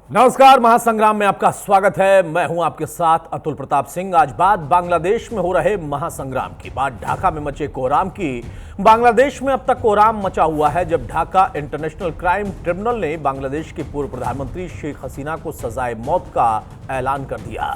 नमस्कार, महासंग्राम में आपका स्वागत है। मैं हूं आपके साथ अतुल प्रताप सिंह। आज बात बांग्लादेश में हो रहे महासंग्राम की, बात ढाका में मचे कोहराम की। बांग्लादेश में अब तक कोहराम मचा हुआ है जब ढाका इंटरनेशनल क्राइम ट्रिब्यूनल ने बांग्लादेश की पूर्व प्रधानमंत्री शेख हसीना को सजाए मौत का ऐलान कर दिया।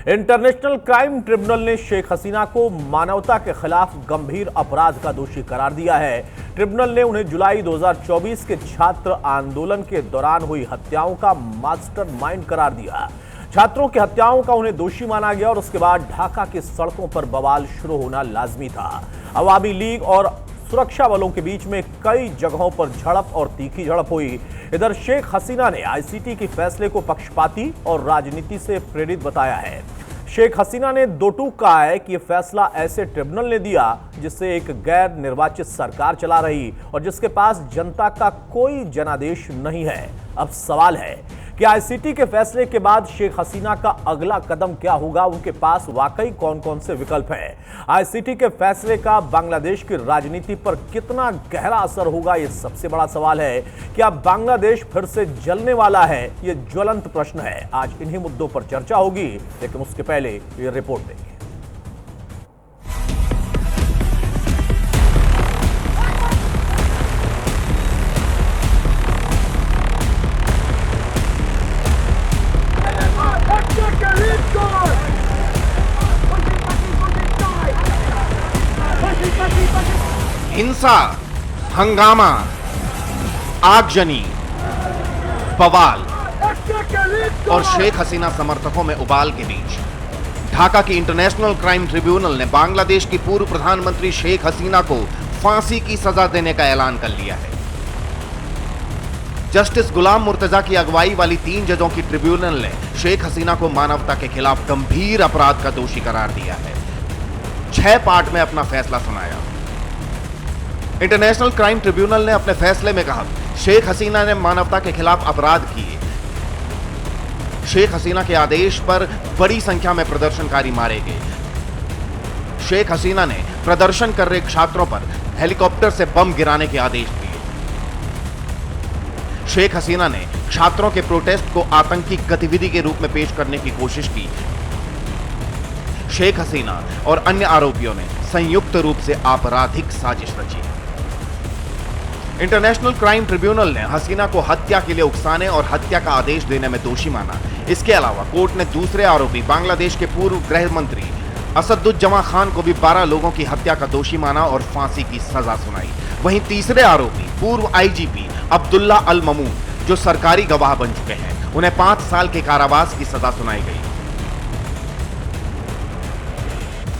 इंटरनेशनल क्राइम ट्रिब्यूनल ने शेख हसीना को मानवता के खिलाफ गंभीर अपराध का दोषी करार दिया है। ट्रिब्यूनल ने उन्हें जुलाई 2024 के छात्र आंदोलन के दौरान हुई हत्याओं का मास्टरमाइंड करार दिया। छात्रों की हत्याओं का उन्हें दोषी माना गया और उसके बाद ढाका की सड़कों पर बवाल शुरू होना लाजमी था। अवामी लीग और सुरक्षा बलों के बीच में कई जगहों पर झड़प और तीखी झड़प हुई। इधर शेख हसीना ने आईसीटी के फैसले को पक्षपाती और राजनीति से प्रेरित बताया है। शेख हसीना ने दो टूक कहा है कि यह फैसला ऐसे ट्रिब्यूनल ने दिया जिससे एक गैर निर्वाचित सरकार चला रही और जिसके पास जनता का कोई जनादेश नहीं है। अब सवाल है कि आईसीटी के फैसले के बाद शेख हसीना का अगला कदम क्या होगा, उनके पास वाकई कौन कौन से विकल्प हैं। आईसीटी के फैसले का बांग्लादेश की राजनीति पर कितना गहरा असर होगा, यह सबसे बड़ा सवाल है। क्या बांग्लादेश फिर से जलने वाला है? यह ज्वलंत प्रश्न है। आज इन्हीं मुद्दों पर चर्चा होगी, लेकिन उसके पहले ये रिपोर्ट देखें। हिंसा, हंगामा, आगजनी, बवाल और शेख हसीना समर्थकों में उबाल के बीच ढाका की इंटरनेशनल क्राइम ट्रिब्यूनल ने बांग्लादेश की पूर्व प्रधानमंत्री शेख हसीना को फांसी की सजा देने का ऐलान कर लिया है। जस्टिस गुलाम मुर्तजा की अगुवाई वाली 3 जजों की ट्रिब्यूनल ने शेख हसीना को मानवता के खिलाफ गंभीर अपराध का दोषी करार दिया है। 6 पार्ट में अपना फैसला सुनाया। इंटरनेशनल क्राइम ट्रिब्यूनल ने अपने फैसले में कहा, शेख हसीना ने मानवता के खिलाफ अपराध किए। शेख हसीना के आदेश पर बड़ी संख्या में प्रदर्शनकारी मारे गए। शेख हसीना ने प्रदर्शन कर रहे छात्रों पर हेलीकॉप्टर से बम गिराने के आदेश दिए। शेख हसीना ने छात्रों के प्रोटेस्ट को आतंकी गतिविधि के रूप में पेश करने की कोशिश की। शेख हसीना और अन्य आरोपियों ने संयुक्त रूप से आपराधिक साजिश रची। इंटरनेशनल क्राइम ट्रिब्यूनल ने हसीना को हत्या के लिए उकसाने और हत्या का आदेश देने में दोषी माना। इसके अलावा कोर्ट ने दूसरे आरोपी बांग्लादेश के पूर्व गृह मंत्री असदुज्जमा खान को भी 12 लोगों की हत्या का दोषी माना और फांसी की सजा सुनाई। वहीं तीसरे आरोपी पूर्व आईजीपी अब्दुल्ला अल ममून, जो सरकारी गवाह बन चुके हैं, उन्हें 5 साल के कारावास की सजा सुनाई गई।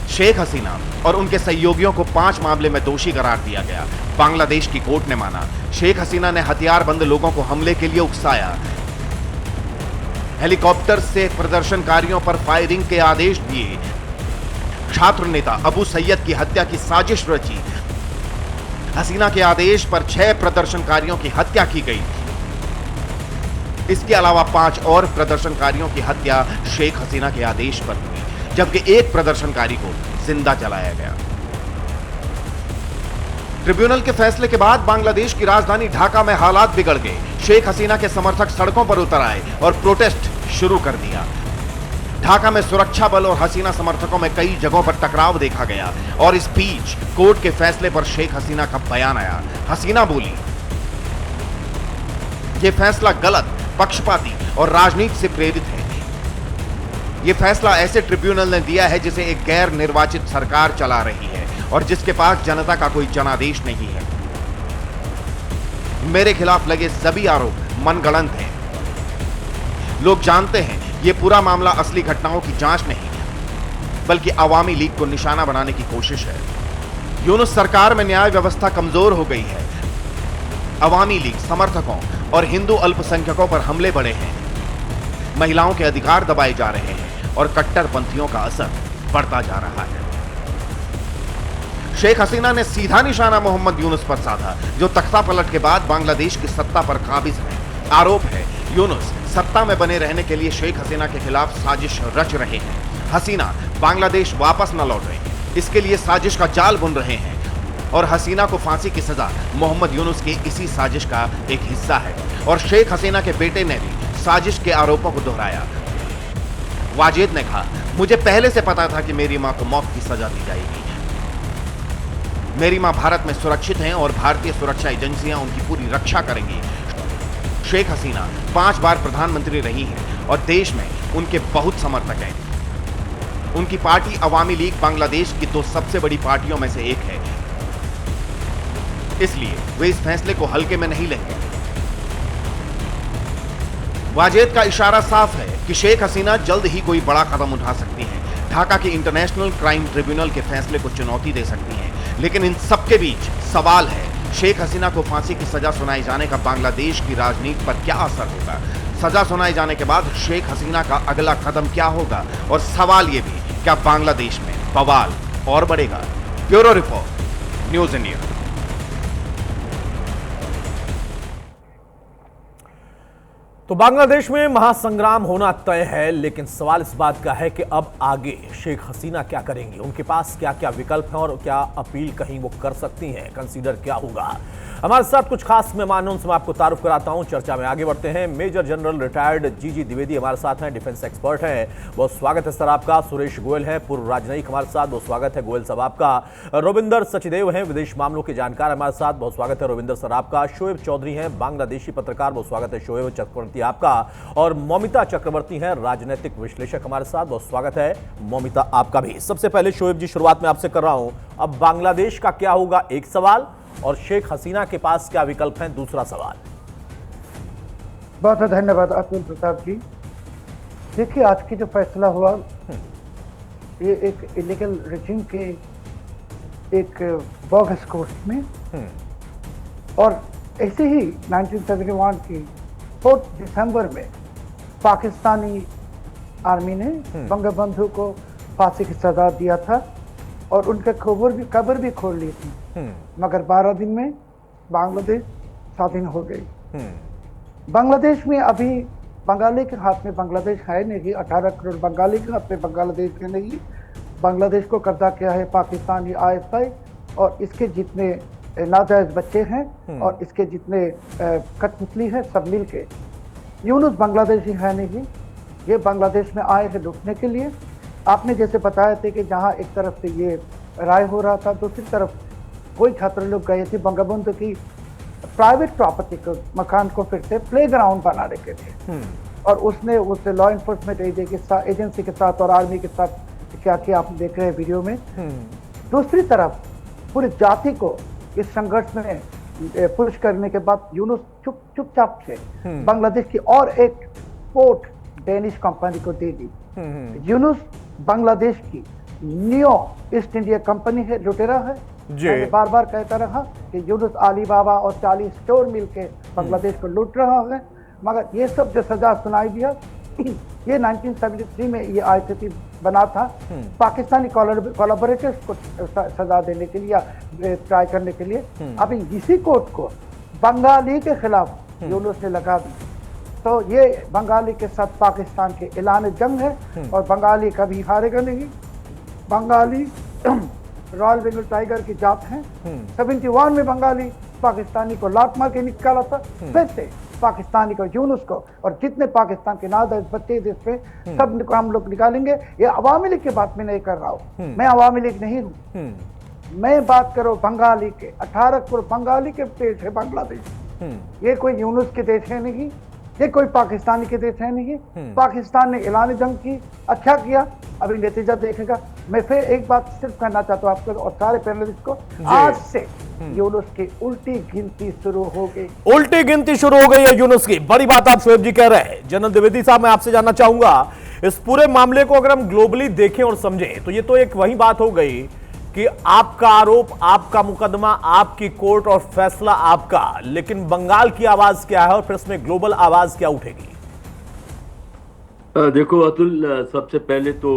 शेख हसीना और उनके सहयोगियों को 5 मामले में दोषी करार दिया गया। बांग्लादेश की कोर्ट ने माना, शेख हसीना ने हथियारबंद लोगों को हमले के लिए उकसाया, हेलीकॉप्टर से प्रदर्शनकारियों पर फायरिंग के आदेश दिए, छात्र नेता अबू सैयद की हत्या की साजिश रची। हसीना के आदेश पर 6 प्रदर्शनकारियों की हत्या की गई। इसके अलावा 5 और प्रदर्शनकारियों की हत्या शेख हसीना के आदेश पर हुई, जबकि एक प्रदर्शनकारी को जिंदा जलाया गया। ट्रिब्यूनल के फैसले के बाद बांग्लादेश की राजधानी ढाका में हालात बिगड़ गए। शेख हसीना के समर्थक सड़कों पर उतर आए और प्रोटेस्ट शुरू कर दिया। ढाका में सुरक्षा बल और हसीना समर्थकों में कई जगहों पर टकराव देखा गया और इस बीच कोर्ट के फैसले पर शेख हसीना का बयान आया। हसीना बोली, यह फैसला गलत, पक्षपाती और राजनीति से प्रेरित है। यह फैसला ऐसे ट्रिब्यूनल ने दिया है जिसे एक गैर निर्वाचित सरकार चला रही है और जिसके पास जनता का कोई जनादेश नहीं है। मेरे खिलाफ लगे सभी आरोप मनगढ़ंत हैं। लोग जानते हैं यह पूरा मामला असली घटनाओं की जांच नहीं, बल्कि अवामी लीग को निशाना बनाने की कोशिश है। यूनुस सरकार में न्याय व्यवस्था कमजोर हो गई है। अवामी लीग समर्थकों और हिंदू अल्पसंख्यकों पर हमले बढ़े हैं। महिलाओं के अधिकार दबाए जा रहे हैं। और कट्टरपंथियों का असर बढ़ता जा रहा है। शेख हसीना ने सीधा निशाना मोहम्मद यूनुस पर साधा, जो तख्ता पलट के बाद बांग्लादेश की सत्ता पर काबिज है। आरोप है यूनुस सत्ता में बने रहने के लिए शेख हसीना के खिलाफ साजिश रच रहे हैं। हसीना बांग्लादेश वापस न लौटे, इसके लिए साजिश का जाल बुन रहे हैं और हसीना को फांसी की सजा मोहम्मद यूनुस की इसी साजिश का एक हिस्सा है। और शेख हसीना के बेटे ने भी साजिश के आरोपों को दोहराया। वाजिद ने कहा, मुझे पहले से पता था कि मेरी मां को मौत की सजा दी जाएगी। मेरी मां भारत में सुरक्षित हैं और भारतीय सुरक्षा एजेंसियां उनकी पूरी रक्षा करेंगी। शेख हसीना 5 बार प्रधानमंत्री रही हैं और देश में उनके बहुत समर्थक हैं। उनकी पार्टी अवामी लीग बांग्लादेश की 2 सबसे बड़ी पार्टियों में से एक है, इसलिए वे इस फैसले को हल्के में नहीं लेंगे। वाजेद का इशारा साफ है कि शेख हसीना जल्द ही कोई बड़ा कदम उठा सकती हैं, ढाका के इंटरनेशनल क्राइम ट्रिब्यूनल के फैसले को चुनौती दे सकती हैं। लेकिन इन सबके बीच सवाल है, शेख हसीना को फांसी की सजा सुनाए जाने का बांग्लादेश की राजनीति पर क्या असर होगा? सजा सुनाए जाने के बाद शेख हसीना का अगला कदम क्या होगा? और सवाल यह भी, क्या बांग्लादेश में बवाल और बढ़ेगा? Bureau report, news India. तो बांग्लादेश में महासंग्राम होना तय है, लेकिन सवाल इस बात का है कि अब आगे शेख हसीना क्या करेंगी, उनके पास क्या क्या विकल्प हैं और क्या अपील कहीं वो कर सकती हैं, कंसीडर क्या होगा। हमारे साथ कुछ खास मेहमानों से मैं आपको तारुफ कराता हूं, चर्चा में आगे बढ़ते हैं। मेजर जनरल रिटायर्ड जीजी द्विवेदी हमारे साथ हैं, डिफेंस एक्सपर्ट हैं, बहुत स्वागत है सर आपका। सुरेश गोयल हैं, पूर्व राजनयिक, हमारे साथ, बहुत स्वागत है गोयल साहब आपका। रोविंदर सचदेव हैं, विदेश मामलों के जानकार हमारे साथ, बहुत स्वागत है रोविंदर सर आपका। शोएब चौधरी हैं, बांग्लादेशी पत्रकार, बहुत स्वागत है शोएब चक्रवर्ती आपका। और मौमिता चक्रवर्ती हैं, राजनीतिक विश्लेषक, हमारे साथ, बहुत स्वागत है मौमिता आपका भी। सबसे पहले शोएब जी, शुरुआत में आपसे कर रहा हूं, अब बांग्लादेश का क्या होगा, एक सवाल, और शेख हसीना के पास क्या विकल्प हैं, दूसरा सवाल। बहुत बहुत धन्यवाद अतुल प्रताप जी। देखिए, आज की जो फैसला हुआ, ये एक इलीगल रेजिम के एक बोगस कोर्ट में, और ऐसे ही 1971 की 4 दिसंबर में पाकिस्तानी आर्मी ने बंगबंधु को फांसी की सजा दिया था और उनके कब्र भी खोल ली थी। मगर 12 दिन में बांग्लादेश स्वाधीन हो गई। बांग्लादेश में अभी बंगाली के हाथ में बांग्लादेश है नहीं, 18 करोड़ बंगाली के हाथ में बांग्लादेश है नहीं। बांग्लादेश को कब्जा किया है पाकिस्तानी ISI और इसके जितने नाजायज बच्चे हैं और इसके जितने कठपुतली हैं, सब मिल के। यूनुस बांग्लादेशी है नहीं, ये बांग्लादेश में आए हैं लूटने के लिए। आपने जैसे बताया थे कि जहाँ एक तरफ से ये राय हो रहा था, दूसरी तरफ कोई छात्र लोग गए थे बंगबंधु की प्राइवेट प्रॉपर्टी को, मकान को फिर से प्लेग्राउंड बनाने के लिए, और उसने उससे लॉ इन्फोर्समेंट एजेंसी के साथ और आर्मी के साथ क्या किया आप देख रहे हैं वीडियो में। दूसरी तरफ पूरी जाति को इस संघर्ष में पुश करने के बाद यूनुस चुपचाप से बांग्लादेश की और एक पोर्ट डेनिश कंपनी को दे दी। यूनुस बांग्लादेश की नियो ईस्ट इंडिया कंपनी है, लुटेरा है। मैंने बार बार कहता रहा कि यूनुस अलीबाबा और 40 स्टोर मिलके बांग्लादेश को लूट रहा है। मगर ये सब जो सजा सुनाई दिया, ये 1973 में ये आईसीसी बना था पाकिस्तानी कोलैबोरेटर्स को सजा देने के लिए या ट्राई करने के लिए। अभी इसी कोर्ट को बंगाली के खिलाफ यूनुस ने लगा दी। तो ये बंगाली के साथ पाकिस्तान के ऐलान जंग है और बंगाली कभी हारेगा नहीं। बंगाली रॉयल बंगाल टाइगर की जात है। 71 में बंगाली पाकिस्तानी को लात मार के निकाला था, फिर से पाकिस्तानी को, यूनुस को और जितने पाकिस्तान के नाजायज बच्चे देश पे सब को हम लोग निकालेंगे। ये अवामी लीग की बात मैं नहीं कर रहा हूँ, मैं अवामी लीग नहीं हूँ, मैं बात करो बंगाली के। 18 करोड़ बंगाली के देश है बांग्लादेश। ये कोई यूनुस के देश है नहीं, ये कोई पाकिस्तानी के देश है नहीं। पाकिस्तान ने ऐलान जंग की, अच्छा किया, अभी नतीजा देखेगा। मैं फिर एक बात सिर्फ कहना चाहता हूँ आपको और सारे पैनलिस्ट को, आज से यूनुस की उल्टी गिनती शुरू हो गई। उल्टी गिनती शुरू हो गई है यूनुस की, बड़ी बात आप शोएब जी कह रहे हैं। जनरल द्विवेदी साहब, मैं आपसे जानना चाहूंगा, इस पूरे मामले को अगर हम ग्लोबली देखें और समझें तो ये तो एक वही बात हो गई कि आपका आरोप, आपका मुकदमा, आपकी कोर्ट और फैसला आपका, लेकिन बंगाल की आवाज क्या है और फिर इसमें ग्लोबल आवाज क्या उठेगी? देखो अतुल, सबसे पहले तो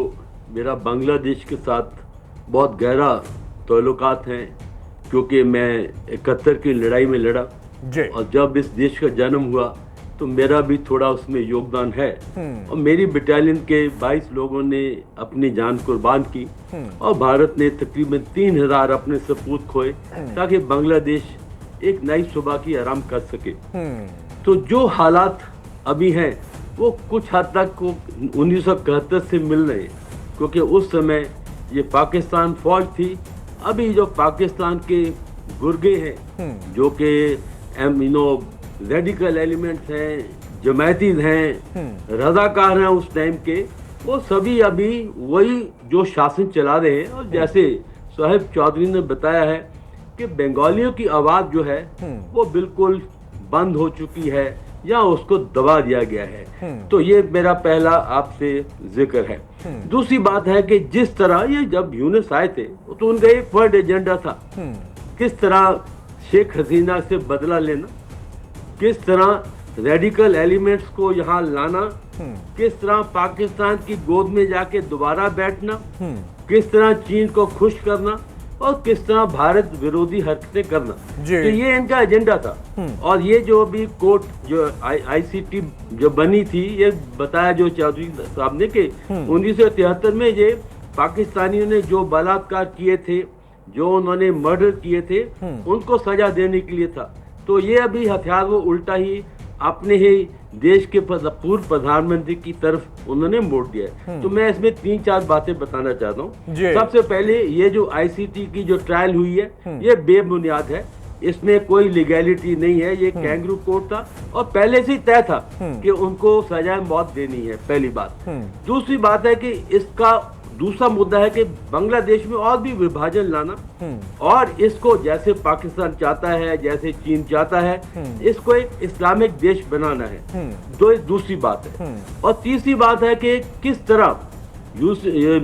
मेरा बांग्लादेश के साथ बहुत गहरा ताल्लुकात हैं, क्योंकि मैं 71 की लड़ाई में लड़ा जी। और जब इस देश का जन्म हुआ तो मेरा भी थोड़ा उसमें योगदान है। और मेरी बटालियन के 22 लोगों ने अपनी जान कुर्बान की और भारत ने तकरीबन 3000 अपने सपूत खोए ताकि बांग्लादेश एक नई सुबह की आराम कर सके। तो जो हालात अभी हैं वो कुछ हद तक 1971 से मिल रहे हैं, क्योंकि उस समय ये पाकिस्तान फौज थी। अभी जो पाकिस्तान के गुर्गे हैं, जो कि रेडिकल एलिमेंट्स हैं, जमायतीज हैं, रजाकार हैं उस टाइम के, वो सभी अभी वही जो शासन चला रहे हैं। और जैसे साहिब चौधरी ने बताया है कि बंगालियों की आवाज जो है वो बिल्कुल बंद हो चुकी है या उसको दबा दिया गया है। तो ये मेरा पहला आपसे जिक्र है। दूसरी बात है कि जिस तरह ये जब यूनुस आए थे तो उनका एक वर्ड एजेंडा था, किस तरह शेख हसीना से बदला लेना, किस तरह रेडिकल एलिमेंट्स को यहाँ लाना, किस तरह पाकिस्तान की गोद में जाके दोबारा बैठना, किस तरह चीन को खुश करना और किस तरह भारत विरोधी हरकतें करना। तो ये इनका एजेंडा था। और ये जो अभी कोर्ट जो आईसीटी जो बनी थी, ये बताया जो चौधरी साहब ने कि 1973 में ये पाकिस्तानियों ने जो बलात्कार किए थे, जो उन्होंने मर्डर किए थे, उनको सजा देने के लिए था। तो ये अभी हथियार वो उल्टा ही अपने ही देश के पूर्व प्रधानमंत्री की तरफ उन्होंने मोड़ दिया है। तो मैं इसमें 3-4 बातें बताना चाहता हूँ। सबसे पहले ये जो आईसीटी की जो ट्रायल हुई है ये बेबुनियाद है, इसमें कोई लीगैलिटी नहीं है। ये कैंगरू कोर्ट था और पहले से ही तय था कि उनको सजाए मौत देनी है, पहली बात। दूसरी बात है कि इसका दूसरा मुद्दा है कि बांग्लादेश में और भी विभाजन लाना और इसको जैसे पाकिस्तान चाहता है, जैसे चीन चाहता है, इसको एक इस्लामिक देश बनाना है। तो दूसरी बात है। और तीसरी बात है कि किस तरह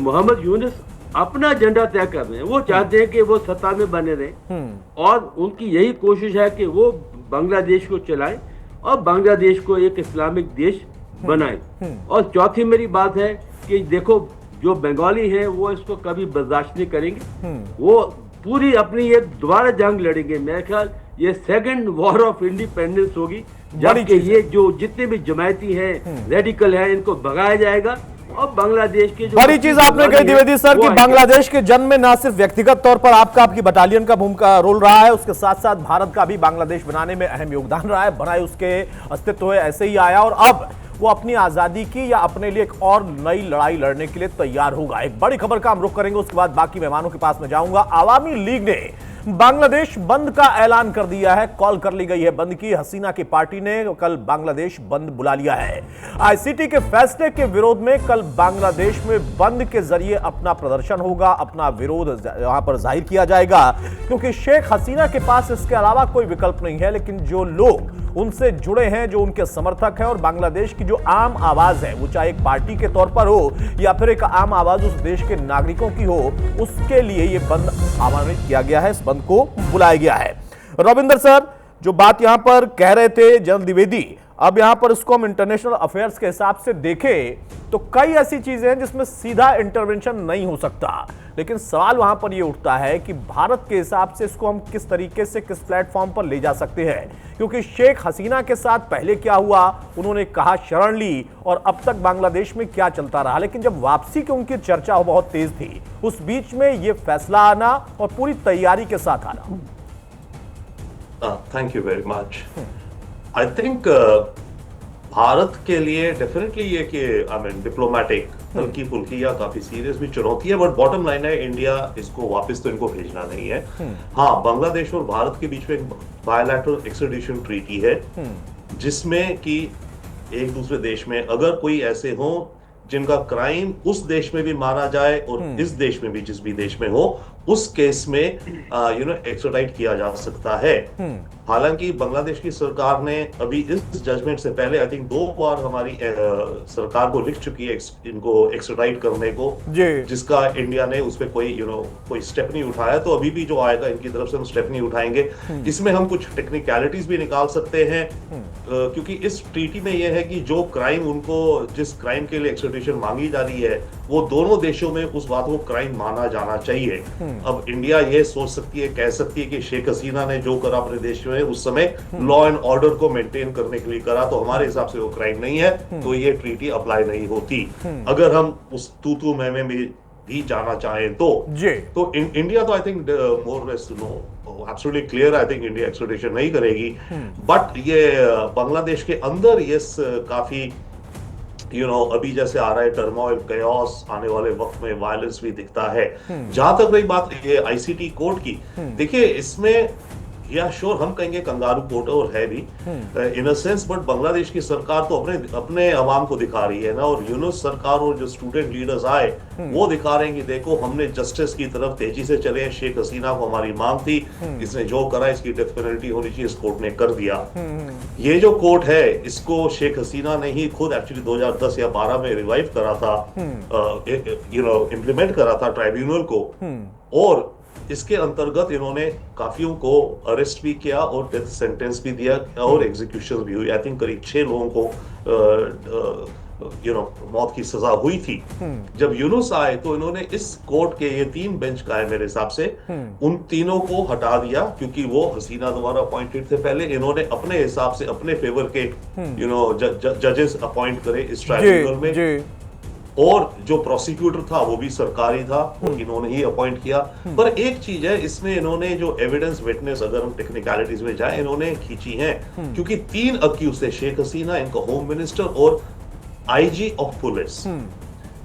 मोहम्मद यूनुस अपना एजेंडा तय कर रहे हैं। वो चाहते हैं कि वो सत्ता में बने रहें और उनकी यही कोशिश है कि वो बांग्लादेश को चलाएं और बांग्लादेश को एक इस्लामिक देश बनाएं। और चौथी मेरी बात है कि देखो, जो बंगाली हैं वो इसको कभी बर्दाश्त नहीं करेंगे। वो पूरी अपनी एक दोबारा जंग लड़ेंगे। मेरे ख्याल ये सेकंड वॉर ऑफ इंडिपेंडेंस होगी, जबकि ये जो जितने भी जमायती हैं, रेडिकल हैं, इनको भगाया जाएगा। और बांग्लादेश के जो बड़ी चीज आपने कही द्विवेदी सर कि बांग्लादेश के जन्म में न सिर्फ व्यक्तिगत तौर पर आपकी बटालियन का भूमिका रोल रहा है, उसके साथ साथ भारत का भी बांग्लादेश बनाने में अहम योगदान रहा है। बनाए उसके अस्तित्व ऐसे ही आया और अब वो अपनी आजादी की या अपने लिए एक और नई लड़ाई लड़ने के लिए तैयार होगा। एक बड़ी खबर का हम रुख करेंगे, उसके बाद बाकी मेहमानों के पास में जाऊंगा। आवामी लीग ने बांग्लादेश बंद का ऐलान कर दिया है, कॉल कर ली गई है बंद की। हसीना की पार्टी ने कल बांग्लादेश बंद बुला लिया है। आईसीटी के फैसले के विरोध में कल बांग्लादेश में बंद के जरिए अपना प्रदर्शन होगा, अपना विरोध यहां पर जाहिर किया जाएगा, क्योंकि शेख हसीना के पास इसके अलावा कोई विकल्प नहीं है। लेकिन जो लोग उनसे जुड़े हैं, जो उनके समर्थक हैं और बांग्लादेश की जो आम आवाज है, वो चाहे एक पार्टी के तौर पर हो या फिर एक आम आवाज उस देश के नागरिकों की हो, उसके लिए यह बंद आमंत्रित किया गया है, इस बंद को बुलाया गया है। रविंदर सर, जो बात यहां पर कह रहे थे जनरल द्विवेदी, अब यहां पर इसको हम इंटरनेशनल अफेयर्स के हिसाब से देखें तो कई ऐसी चीजें हैं जिसमें सीधा इंटरवेंशन नहीं हो सकता। लेकिन सवाल वहां पर यह उठता है कि भारत के हिसाब से इसको हम किस तरीके से, किस प्लेटफॉर्म पर ले जा सकते हैं, क्योंकि शेख हसीना के साथ पहले क्या हुआ, उन्होंने कहा शरण ली और अब तक बांग्लादेश में क्या चलता रहा। लेकिन जब वापसी की उनकी चर्चा बहुत तेज थी, उस बीच में यह फैसला आना और पूरी तैयारी के साथ आना। Thank you very much. I think Bharat के लिए डेफिनेटली ये कि डिप्लोमेटिक हल्की फुल्की या काफी सीरियस भी चुनौती है, बट बॉटम लाइन है इंडिया इसको वापस तो इनको भेजना नहीं है। हाँ, बांग्लादेश और भारत के बीच में एक बायलैटरल एक्स्ट्राडिशन ट्रीटी है, जिसमें कि एक दूसरे देश में अगर कोई ऐसे हो जिनका क्राइम उस देश में भी माना जाए और इस देश में भी, जिस भी देश में हो, उस केस में एक्स्ट्राडाइट किया जा सकता है। हालांकि बांग्लादेश की सरकार ने अभी इस जजमेंट से पहले आई थिंक 2 बार हमारी सरकार को लिख चुकी है इनको एक्स्ट्राडाइट करने को, जिसका इंडिया ने उस पर कोई स्टेप नहीं उठाया। तो अभी भी जो आएगा इनकी तरफ से हम स्टेप नहीं उठाएंगे। इसमें हम कुछ टेक्निकलिटीज भी निकाल सकते हैं, क्योंकि इस ट्रीटी में यह है कि जो क्राइम उनको, जिस क्राइम के लिए एक्स्ट्राडिशन मांगी जा रही है, वो दोनों देशों में उस बात को क्राइम माना जाना चाहिए। अब इंडिया ये सोच सकती है, कह सकती है कि शेख हसीना ने जो करा अपने देश में उस समय लॉ एंड ऑर्डर को मेंटेन करने के लिए करा, तो हमारे हिसाब से वो क्राइम नहीं है, तो ये ट्रीटी अप्लाई नहीं होती। अगर हम उस तू मैं में भी जाना चाहें तो इंडिया तो I think more less absolutely clear, I think India extradition नहीं करेगी। बट ये बांग्लादेश के अंदर ये काफी अभी जैसे आ रहा है टर्मोइल, कयास, आने वाले वक्त में वायलेंस भी दिखता है। जहां तक रही बात ये आईसीटी कोर्ट की, देखिए इसमें या श्योर हम कहेंगे कंगारू कोर्ट और है भी इन अ सेंस, बट बांग्लादेश की सरकार तो अपने अवाम को दिखा रही है ना, और यूनुस सरकार और जो स्टूडेंट लीडर्स आए वो दिखा रहे हैं कि देखो हमने जस्टिस की तरफ तेजी से चले हैं। शेख हसीना को हमारी मांग थी, इसने जो करा इसकी डेथ पेनल्टी होनी चाहिए, इस कोर्ट ने कर दिया। ये जो कोर्ट है इसको शेख हसीना ने ही खुद एक्चुअली 2010 या 12 में रिवाइव करा था, इम्प्लीमेंट करा था ट्राइब्यूनल को, और इसके अंतर्गत इन्होंने काफियों को अरेस्ट भी किया और डेथ सेंटेंस भी दिया और एग्जीक्यूशन भी हुई। आई थिंक करीब 6 लोगों को मौत की सजा हुई थी। जब यूनुस आए तो इन्होंने इस कोर्ट के ये 3 बेंच का है मेरे हिसाब से, उन तीनों को हटा दिया, क्योंकि वो हसीना द्वारा अपॉइंटेड थे पहले। इन्होंने अपने हिसाब से अपने फेवर के जजेस अपॉइंट करे इस ट्राइब्यूनल में, और जो प्रोसिक्यूटर था वो भी सरकारी था, इन्होंने ही अपॉइंट किया। पर एक चीज है इसमें, इन्होंने जो एविडेंस विटनेस, अगर हम टेक्निकलिटीज में जाए, इन्होंने खींची है, क्योंकि 3 अक्यूज थे, शेख हसीना, इनका होम मिनिस्टर और आईजी ऑफ पुलिस।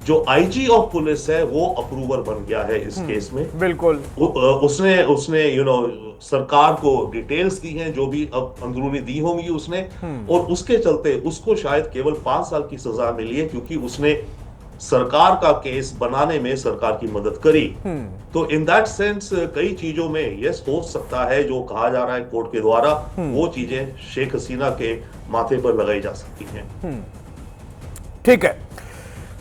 जो आईजी ऑफ पुलिस है वो अप्रूवर बन गया है इस केस में। बिल्कुल उसने सरकार को डिटेल्स दी हैं, जो भी अब अंदरूनी दी होंगी उसने, और उसके चलते उसको शायद केवल 5 साल की सजा मिली है, क्योंकि उसने सरकार का केस बनाने में सरकार की मदद करी। तो इन दैट सेंस कई चीजों में यस हो सकता है, जो कहा जा रहा है कोर्ट के द्वारा, वो चीजें शेख हसीना के माथे पर लगाई जा सकती हैं। ठीक है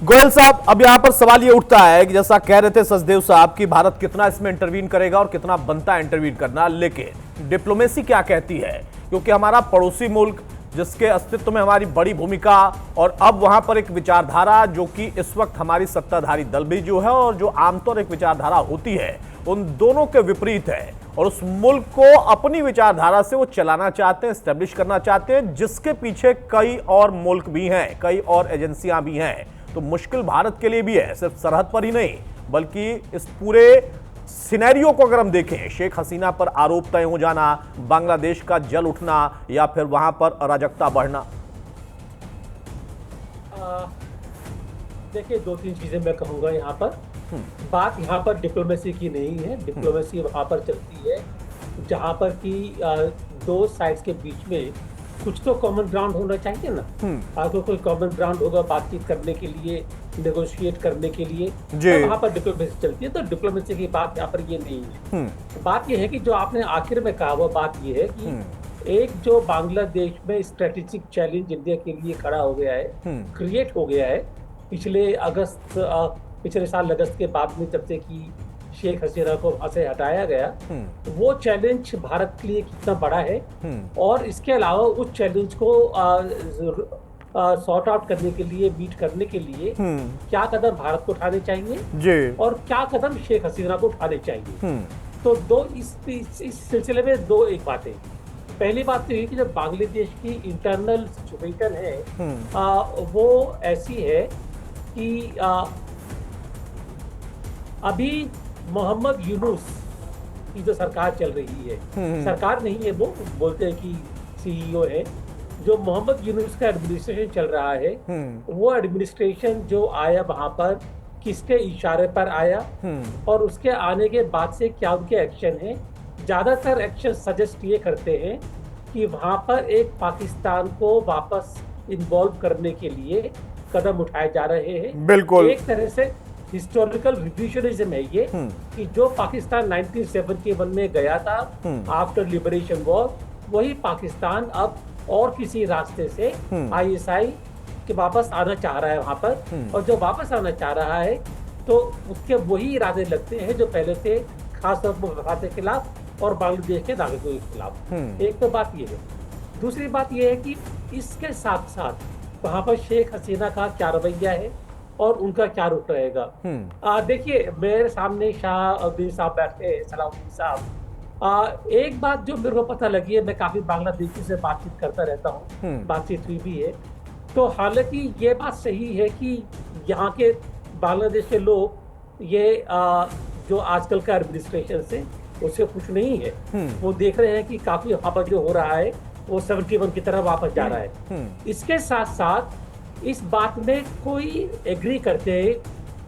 गोयल साहब, अब यहां पर सवाल ये उठता है कि जैसा कह रहे थे सचदेव साहब कि भारत कितना इसमें इंटरवीन करेगा और कितना बनता है इंटरवीन करना, लेकिन डिप्लोमेसी क्या कहती है, क्योंकि हमारा पड़ोसी मुल्क जिसके अस्तित्व में हमारी बड़ी भूमिका, और अब वहां पर एक विचारधारा जो कि इस वक्त हमारी सत्ताधारी दल भी जो है और जो आमतौर एक विचारधारा होती है, उन दोनों के विपरीत है, और उस मुल्क को अपनी विचारधारा से वो चलाना चाहते हैं, स्टैब्लिश करना चाहते हैं, जिसके पीछे कई और मुल्क भी हैं, कई और एजेंसियां भी हैं। तो मुश्किल भारत के लिए भी है, सिर्फ सरहद पर ही नहीं, बल्कि इस पूरे सिनेरियो को अगर हम देखें, शेख हसीना पर आरोप तय हो जाना, बांग्लादेश का जल उठना, या फिर वहां पर अराजकता बढ़ना। देखिए 2-3 चीजें मैं कहूंगा यहाँ पर। बात यहाँ पर डिप्लोमेसी की नहीं है, डिप्लोमेसी वहां पर चलती है जहां पर कि 2 साइड्स के बीच में कुछ तो कॉमन ग्राउंड होना चाहिए ना। अगर कोई कॉमन ग्राउंड होगा बातचीत करने के लिए, नेगोशिएट करने के लिए, तो वहां पर डिप्लोमेसी चलती है। तो डिप्लोमेसी की बात यहाँ पर ये नहीं है। बात ये है कि जो आपने आखिर में कहा, वो बात ये है कि एक जो बांग्लादेश में स्ट्रेटेजिक चैलेंज इंडिया के लिए खड़ा हो गया है, क्रिएट हो गया है पिछले साल अगस्त के बाद में, जब से कि शेख हसीना को वहां से हटाया गया, वो चैलेंज भारत के लिए कितना बड़ा है, और इसके अलावा उस चैलेंज को सॉर्ट आउट करने के लिए, बीट करने के लिए क्या कदम भारत को उठाने चाहिए और क्या कदम शेख हसीना को उठाने चाहिए। तो इस सिलसिले में 2 एक बातें। पहली बात तो ये कि जब बांग्लादेश की इंटरनल सिचुएशन है वो ऐसी है कि अभी मोहम्मद यूनुस की जो सरकार चल रही है, सरकार नहीं है, वो बोलते हैं कि सीईओ है, जो मोहम्मद यूनुस का एडमिनिस्ट्रेशन चल रहा है, वो एडमिनिस्ट्रेशन जो आया वहां पर किसके इशारे पर आया, और उसके आने के बाद से क्या उनके एक्शन है। ज्यादातर एक्शन सजेस्ट ये करते हैं कि वहां पर एक पाकिस्तान को वापस इन्वॉल्व करने के लिए कदम उठाए जा रहे हैं। बिल्कुल एक तरह से हिस्टोरिकल रिविजनिज्म है ये, कि जो पाकिस्तान 1971 में गया था आफ्टर लिबरेशन वॉर, वही पाकिस्तान अब और किसी रास्ते से आईएसआई के वापस आना चाह रहा है वहां पर, और जो वापस आना चाह रहा है तो उसके वही इरादे लगते हैं जो पहले थे, खासतौर पर वफाक के खिलाफ और बांग्लादेश के नागरिकों के खिलाफ। एक तो बात ये है। दूसरी बात ये है कि इसके साथ साथ वहां पर शेख हसीना का क्या रवैया है और उनका क्या रुख रहेगा। देखिए, मेरे सामने शाह साहब बैठे हैं, सलाउद्दीन साहब। एक बात जो मेरे को पता लगी है, मैं काफी बांग्लादेशी से बातचीत करता रहता हूँ, बातचीत हुई भी है, तो हालांकि ये बात सही है कि यहाँ के बांग्लादेश के लोग ये जो आजकल का एडमिनिस्ट्रेशन से उससे कुछ नहीं है। वो देख रहे हैं कि काफी वहां पर जो हो रहा है वो 71 की तरफ वापस जा रहा है। इसके साथ साथ इस बात में कोई एग्री करते हैं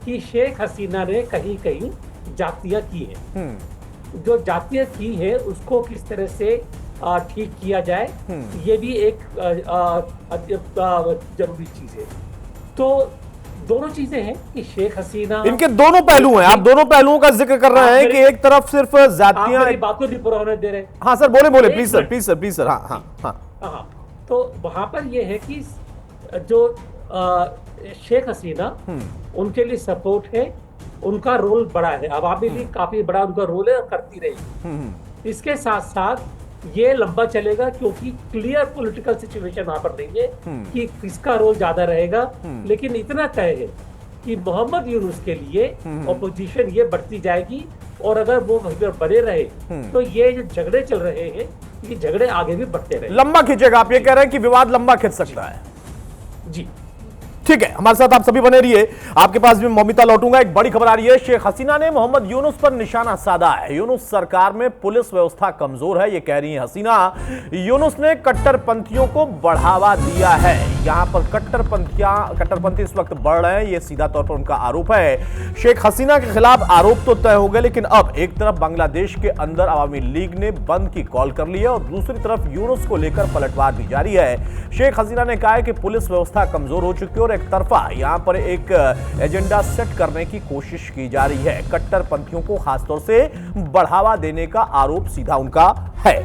कि शेख हसीना ने कहीं कहीं जातियां की है। जो जातियां की है उसको किस तरह से ठीक किया जाए, ये भी एक जरूरी चीज है। तो दोनों चीजें हैं कि शेख हसीना, इनके दोनों पहलू हैं। आप दोनों पहलुओं का जिक्र कर रहे हैं कि एक तरफ सिर्फ जातियां, मेरी बातों नहीं पूरा होने दे रहे। हाँ सर, बोले बोले, please sir, please sir, please sir. हाँ हाँ हाँ। हाँ, तो वहां पर ये है कि जो शेख हसीना, उनके लिए सपोर्ट है, उनका रोल बड़ा है, आवामी लीग काफी बड़ा उनका रोल है, करती रही। इसके साथ साथ ये लंबा चलेगा क्योंकि क्लियर पॉलिटिकल सिचुएशन वहां पर नहीं है कि किसका रोल ज्यादा रहेगा। लेकिन इतना तय है कि मोहम्मद यूनुस के लिए ऑपोजिशन ये बढ़ती जाएगी, और अगर वो वहीं पर बने रहे तो ये जो झगड़े चल रहे हैं ये झगड़े आगे भी बढ़ते रहे, लंबा खींचेगा। आप ये कह रहे हैं कि विवाद लंबा खींच सकता है। जी ठीक है, हमारे साथ आप सभी बने रहिए। आपके पास भी मौमिता लौटूंगा। एक बड़ी खबर आ रही है, शेख हसीना ने मोहम्मद यूनुस पर निशाना साधा है। यूनुस सरकार में पुलिस व्यवस्था कमजोर है, ये कह रही है हसीना। यूनुस ने कट्टरपंथियों को बढ़ावा दिया है। यहां पर कट्टरपंथी इस वक्त बढ़ रहे हैं, ये सीधा तौर पर उनका आरोप है। शेख हसीना के खिलाफ आरोप तो तय हो गए, लेकिन अब एक तरफ बांग्लादेश के अंदर अवामी लीग ने बंद की कॉल कर ली है और दूसरी तरफ यूनुस को लेकर पलटवार भी जारी है। शेख हसीना ने कहा है कि पुलिस व्यवस्था कमजोर हो चुकी है और एक तरफा यहां पर एक एजेंडा सेट करने की कोशिश की जा रही है। कट्टरपंथियों को खासतौर से बढ़ावा देने का आरोप सीधा उनका है।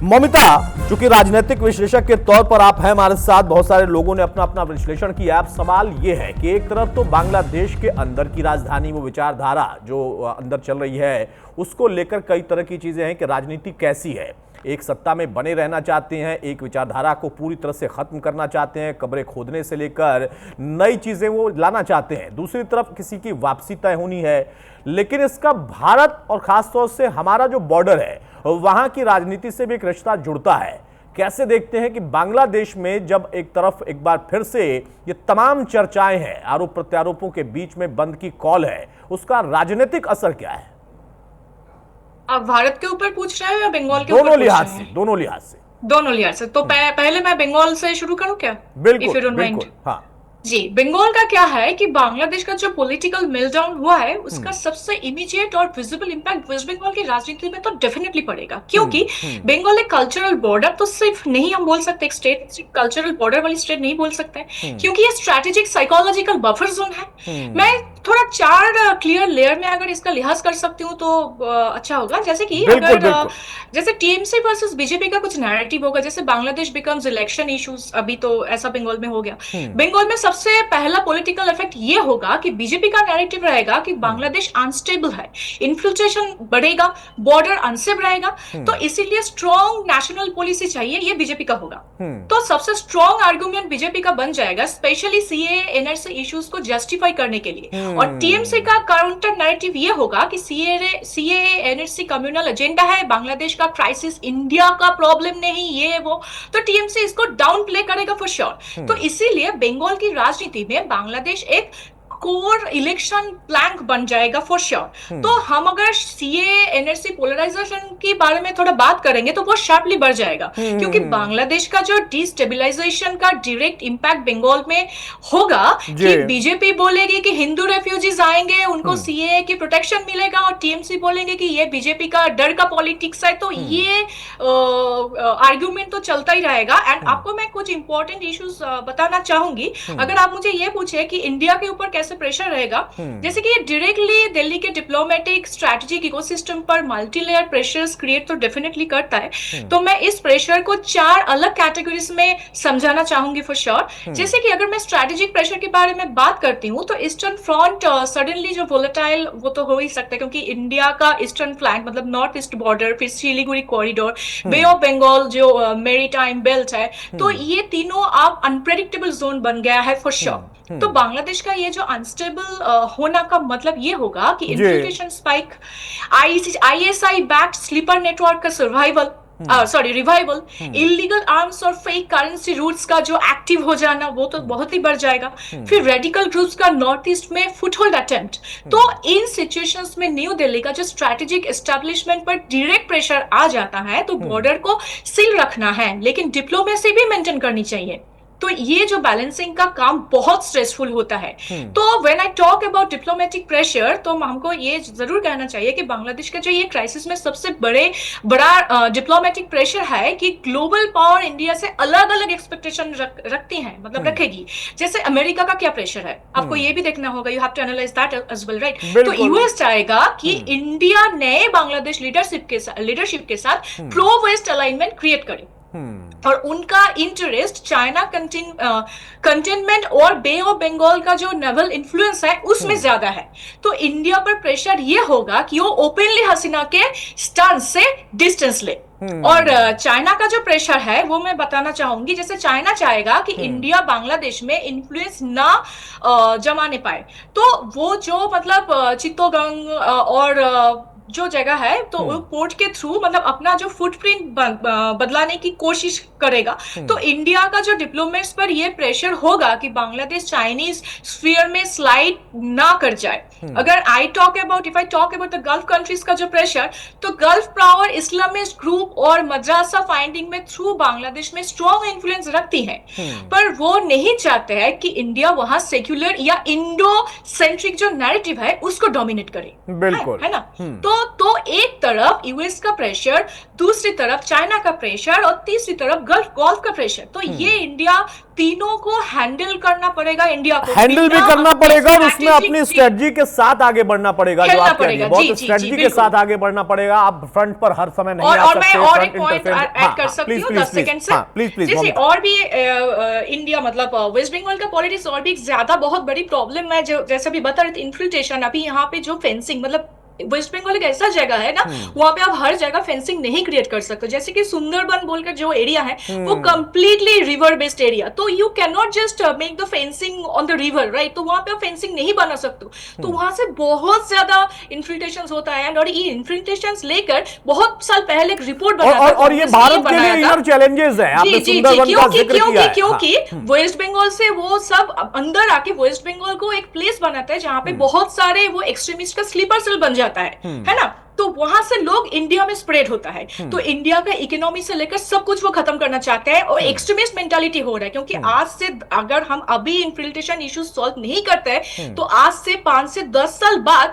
मौमिता, चूंकि राजनीतिक विश्लेषक के तौर पर आप हैं हमारे साथ, बहुत सारे लोगों ने अपना अपना विश्लेषण किया। अब सवाल यह है कि एक तरफ तो बांग्लादेश के अंदर की राजधानी, वो विचारधारा जो अंदर चल रही है, उसको लेकर कई तरह की चीजें हैं कि राजनीति कैसी है। एक सत्ता में बने रहना चाहते हैं, एक विचारधारा को पूरी तरह से खत्म करना चाहते हैं, कब्रें खोदने से लेकर नई चीजें वो लाना चाहते हैं। दूसरी तरफ किसी की वापसी तय होनी है, लेकिन इसका भारत और खासतौर से हमारा जो बॉर्डर है वहां की राजनीति से भी एक रिश्ता जुड़ता है। कैसे देखते हैं कि बांग्लादेश में जब एक तरफ एक बार फिर से ये तमाम चर्चाएं हैं, आरोप प्रत्यारोपों के बीच में बंद की कॉल है, उसका राजनीतिक असर क्या है? आप भारत के ऊपर पूछ रहे हो या बंगाल के दोनों ऊपर लिहाज पूछ रहे से, हैं? दोनों लिहाज से। दोनों लिहाज से। तो पहले मैं बंगाल से शुरू करूं क्या? बिल्कुल, If you don't mind. बिल्कुल, हाँ। जी, बंगाल का क्या है कि बांग्लादेश का जो पॉलिटिकल मेल्टडाउन हुआ है उसका सबसे इमीडिएट और विजिबल इंपैक्ट वेस्ट बंगाल की राजनीति में तो डेफिनेटली पड़ेगा, क्योंकि बंगाल एक कल्चरल बॉर्डर तो सिर्फ नहीं हम बोल सकते, एक स्टेट सिर्फ कल्चरल बॉर्डर वाली स्टेट नहीं बोल सकते, क्योंकि ये स्ट्रेटेजिक साइकोलॉजिकल बफर जोन है। मैं थोड़ा 4 क्लियर लेयर में अगर इसका लिहाज कर सकती हूँ तो अच्छा होगा। जैसे कि अगर जैसे टीएमसी वर्सेस बीजेपी का कुछ नैरेटिव होगा, जैसे बांग्लादेश बिकम्स इलेक्शन इश्यूज, अभी तो ऐसा बंगाल में हो गया। बंगाल में सबसे पहला पॉलिटिकल इफेक्ट ये होगा कि बीजेपी का नैरेटिव रहेगा कि बांग्लादेश अनस्टेबल है, इन्फिल्ट्रेशन बढ़ेगा, बॉर्डर अनसेफ रहेगा, तो इसीलिए स्ट्रॉन्ग नेशनल पॉलिसी चाहिए, ये बीजेपी का होगा। तो सबसे स्ट्रॉन्ग आर्गुमेंट बीजेपी का बन जाएगा, स्पेशली सीए एनआरसी इश्यूज को जस्टिफाई करने के लिए। और टीएमसी का काउंटर नैरेटिव ये होगा कि सीए एनआरसी कम्युनल एजेंडा है, बांग्लादेश का क्राइसिस इंडिया का प्रॉब्लम नहीं, ये वो, तो टीएमसी इसको डाउन प्ले करेगा फॉर श्योर। तो इसीलिए बंगाल की राजनीति में बांग्लादेश एक कोर इलेक्शन प्लैंक बन जाएगा फॉर श्योर। तो हम अगर सीए एनआरसी पोलराइजेशन के बारे में थोड़ा बात करेंगे तो वो शार्पली बढ़ जाएगा, क्योंकि बांग्लादेश का जो डिस्टेबलाइजेशन का डायरेक्ट इंपैक्ट बंगाल में होगा कि बीजेपी बोलेगी कि हिंदू रेफ्यूजीज आएंगे, उनको सीए की प्रोटेक्शन मिलेगा, और टीएमसी बोलेंगे कि ये बीजेपी का डर का पॉलिटिक्स है। तो ये आर्ग्यूमेंट तो चलता ही रहेगा। एंड आपको मैं कुछ इंपॉर्टेंट इश्यूज बताना चाहूंगी। अगर आप मुझे ये पूछे कि इंडिया के ऊपर कैसे से प्रेशर रहेगा, जैसे कि ये डायरेक्टली दिल्ली के डिप्लोमेटिक स्ट्रैटेजिक इकोसिस्टम पर मल्टी लेयर प्रेशर्स क्रिएट तो डेफिनेटली करता है। तो मैं इस प्रेशर को 4 अलग कैटेगरीज में समझाना चाहूंगी फॉर श्योर। जैसे कि अगर मैं स्ट्रैटेजिक प्रेशर के बारे में बात करती हूँ तो ईस्टर्न फ्रंट सडनली जो वोलेटाइल वो तो हो ही सकता है, क्योंकि इंडिया का ईस्टर्न फ्लैंक मतलब नॉर्थ ईस्ट बॉर्डर, फिर Siliguri corridor, bay of Bengal जो मेरीटाइम बेल्ट है, तो ये तीनों आप अनप्रेडिक्टेबल जोन बन गया है फॉर श्योर। तो बांग्लादेश का ये जो अनस्टेबल होना का मतलब ये होगा कि infiltration spike, ISI backed sleeper network का सर्वाइवल रिवाइवल, इलीगल आर्म्स और फेक करेंसी रूट्स का जो एक्टिव हो जाना वो तो बहुत ही बढ़ जाएगा, फिर रेडिकल ग्रुप्स का नॉर्थ ईस्ट में फुटहोल्ड अटेम्प्ट। तो इन सिचुएशंस में न्यू दिल्ली का जो स्ट्रैटेजिक एस्टेब्लिशमेंट पर डायरेक्ट प्रेशर आ जाता है तो बॉर्डर को सील रखना है लेकिन डिप्लोमेसी भी मेंटेन करनी चाहिए। तो ये जो बैलेंसिंग का काम बहुत स्ट्रेसफुल होता है। तो when I talk about diplomatic pressure तो हमको ये जरूर कहना चाहिए कि बांग्लादेश का जो ये क्राइसिस में सबसे बड़ा डिप्लोमेटिक प्रेशर है कि ग्लोबल पावर इंडिया से अलग अलग एक्सपेक्टेशन रखती हैं, मतलब रखेगी। जैसे अमेरिका का क्या प्रेशर है आपको ये भी देखना होगा, you have to analyse that as well, right. तो यूएस चाहेगा कि इंडिया नए बांग्लादेश लीडरशिप के साथ प्रो वेस्ट अलाइनमेंट क्रिएट करे और उनका इंटरेस्ट चाइना कंटेनमेंट और बे ऑफ बंगाल का जो नेवल इन्फ्लुएंस है उसमें ज्यादा है। तो इंडिया पर प्रेशर ये होगा कि वो ओपनली हसीना के स्टांस से डिस्टेंस ले। और चाइना का जो प्रेशर है वो मैं बताना चाहूंगी, जैसे चाइना चाहेगा कि इंडिया बांग्लादेश में इन्फ्लुएंस ना जमाने पाए, तो वो जो मतलब चित्तोगंग और जो जगह है तो पोर्ट के थ्रू मतलब अपना जो फुटप्रिंट बदलाने की कोशिश करेगा। तो इंडिया का जो डिप्लोमेट्स पर ये प्रेशर होगा कि बांग्लादेश चाइनीज स्फीयर में स्लाइड ना कर जाए। अगर if I talk about the gulf countries का जो प्रेशर, तो गल्फ पावर इस्लामिस्ट ग्रुप और मद्रासा फाइंडिंग में थ्रू बांग्लादेश में स्ट्रॉन्ग इन्फ्लुएंस रखती है, पर वो नहीं चाहते हैं कि इंडिया वहां सेक्युलर या इंडो सेंट्रिक जो नैरेटिव है उसको डोमिनेट करे, बिल्कुल है ना। तो एक तरफ यूएस का प्रेशर, दूसरी तरफ चाइना का प्रेशर और तीसरी तरफ गल्फ का प्रेशर। तो ये इंडिया तीनों को हैंडल करना पड़ेगा, इंडिया को हैंडल भी करना पड़ेगा और उसमें अपनी स्ट्रेटजी के साथ आगे बढ़ना पड़ेगा, जो आप कह रही हैं, बहुत स्ट्रेटजी के साथ आगे बढ़ना पड़ेगा। आप फ्रंट पर हर समय नहीं आ सकते। और एक पॉइंट ऐड कर सकती हूँ 10 सेकंड से, प्लीज। और भी इंडिया मतलब वेस्ट बंगाल का पॉलिटिक्स और भी ज्यादा बहुत बड़ी प्रॉब्लम है, जो जैसे भी बता रहे थे इन्फिल्ट्रेशन। अभी यहाँ पे जो फेंसिंग मतलब वेस्ट बंगाल एक ऐसा जगह है ना, वहां पे आप हर जगह फेंसिंग नहीं क्रिएट कर सकते। जैसे कि सुंदरबन बोलकर जो एरिया है वो कंप्लीटली रिवर बेस्ड एरिया, तो you can not just make the fencing on the river, right. तो वहां पे आप फेंसिंग नहीं बना सकते। तो वहां से बहुत ज्यादा इन्फिल्ट्रेशन होता है और ये इन्फिल्ट्रेशन लेकर बहुत साल पहले एक रिपोर्ट बना था और ये भारत के लिए इनर चैलेंजेस है। आपने सुंदरबन का जिक्र किया है। क्योंकि वेस्ट बंगाल से वो सब अंदर आके वेस्ट बंगाल को एक प्लेस बनाता है जहां पे बहुत सारे वो एक्सट्रीमिस्ट का स्लीपर सेल बन जाता है ना। तो वहां से लोग इंडिया में स्प्रेड होता है। तो इंडिया का इकोनॉमी से लेकर सब कुछ वो खत्म करना चाहते हैं और एक्सट्रीमिस्ट मेंटालिटी हो रहा है। क्योंकि आज से अगर हम अभी इन्फिल्ट्रेशन इश्यूज सॉल्व नहीं करते हैं तो आज से 5 से 10 साल बाद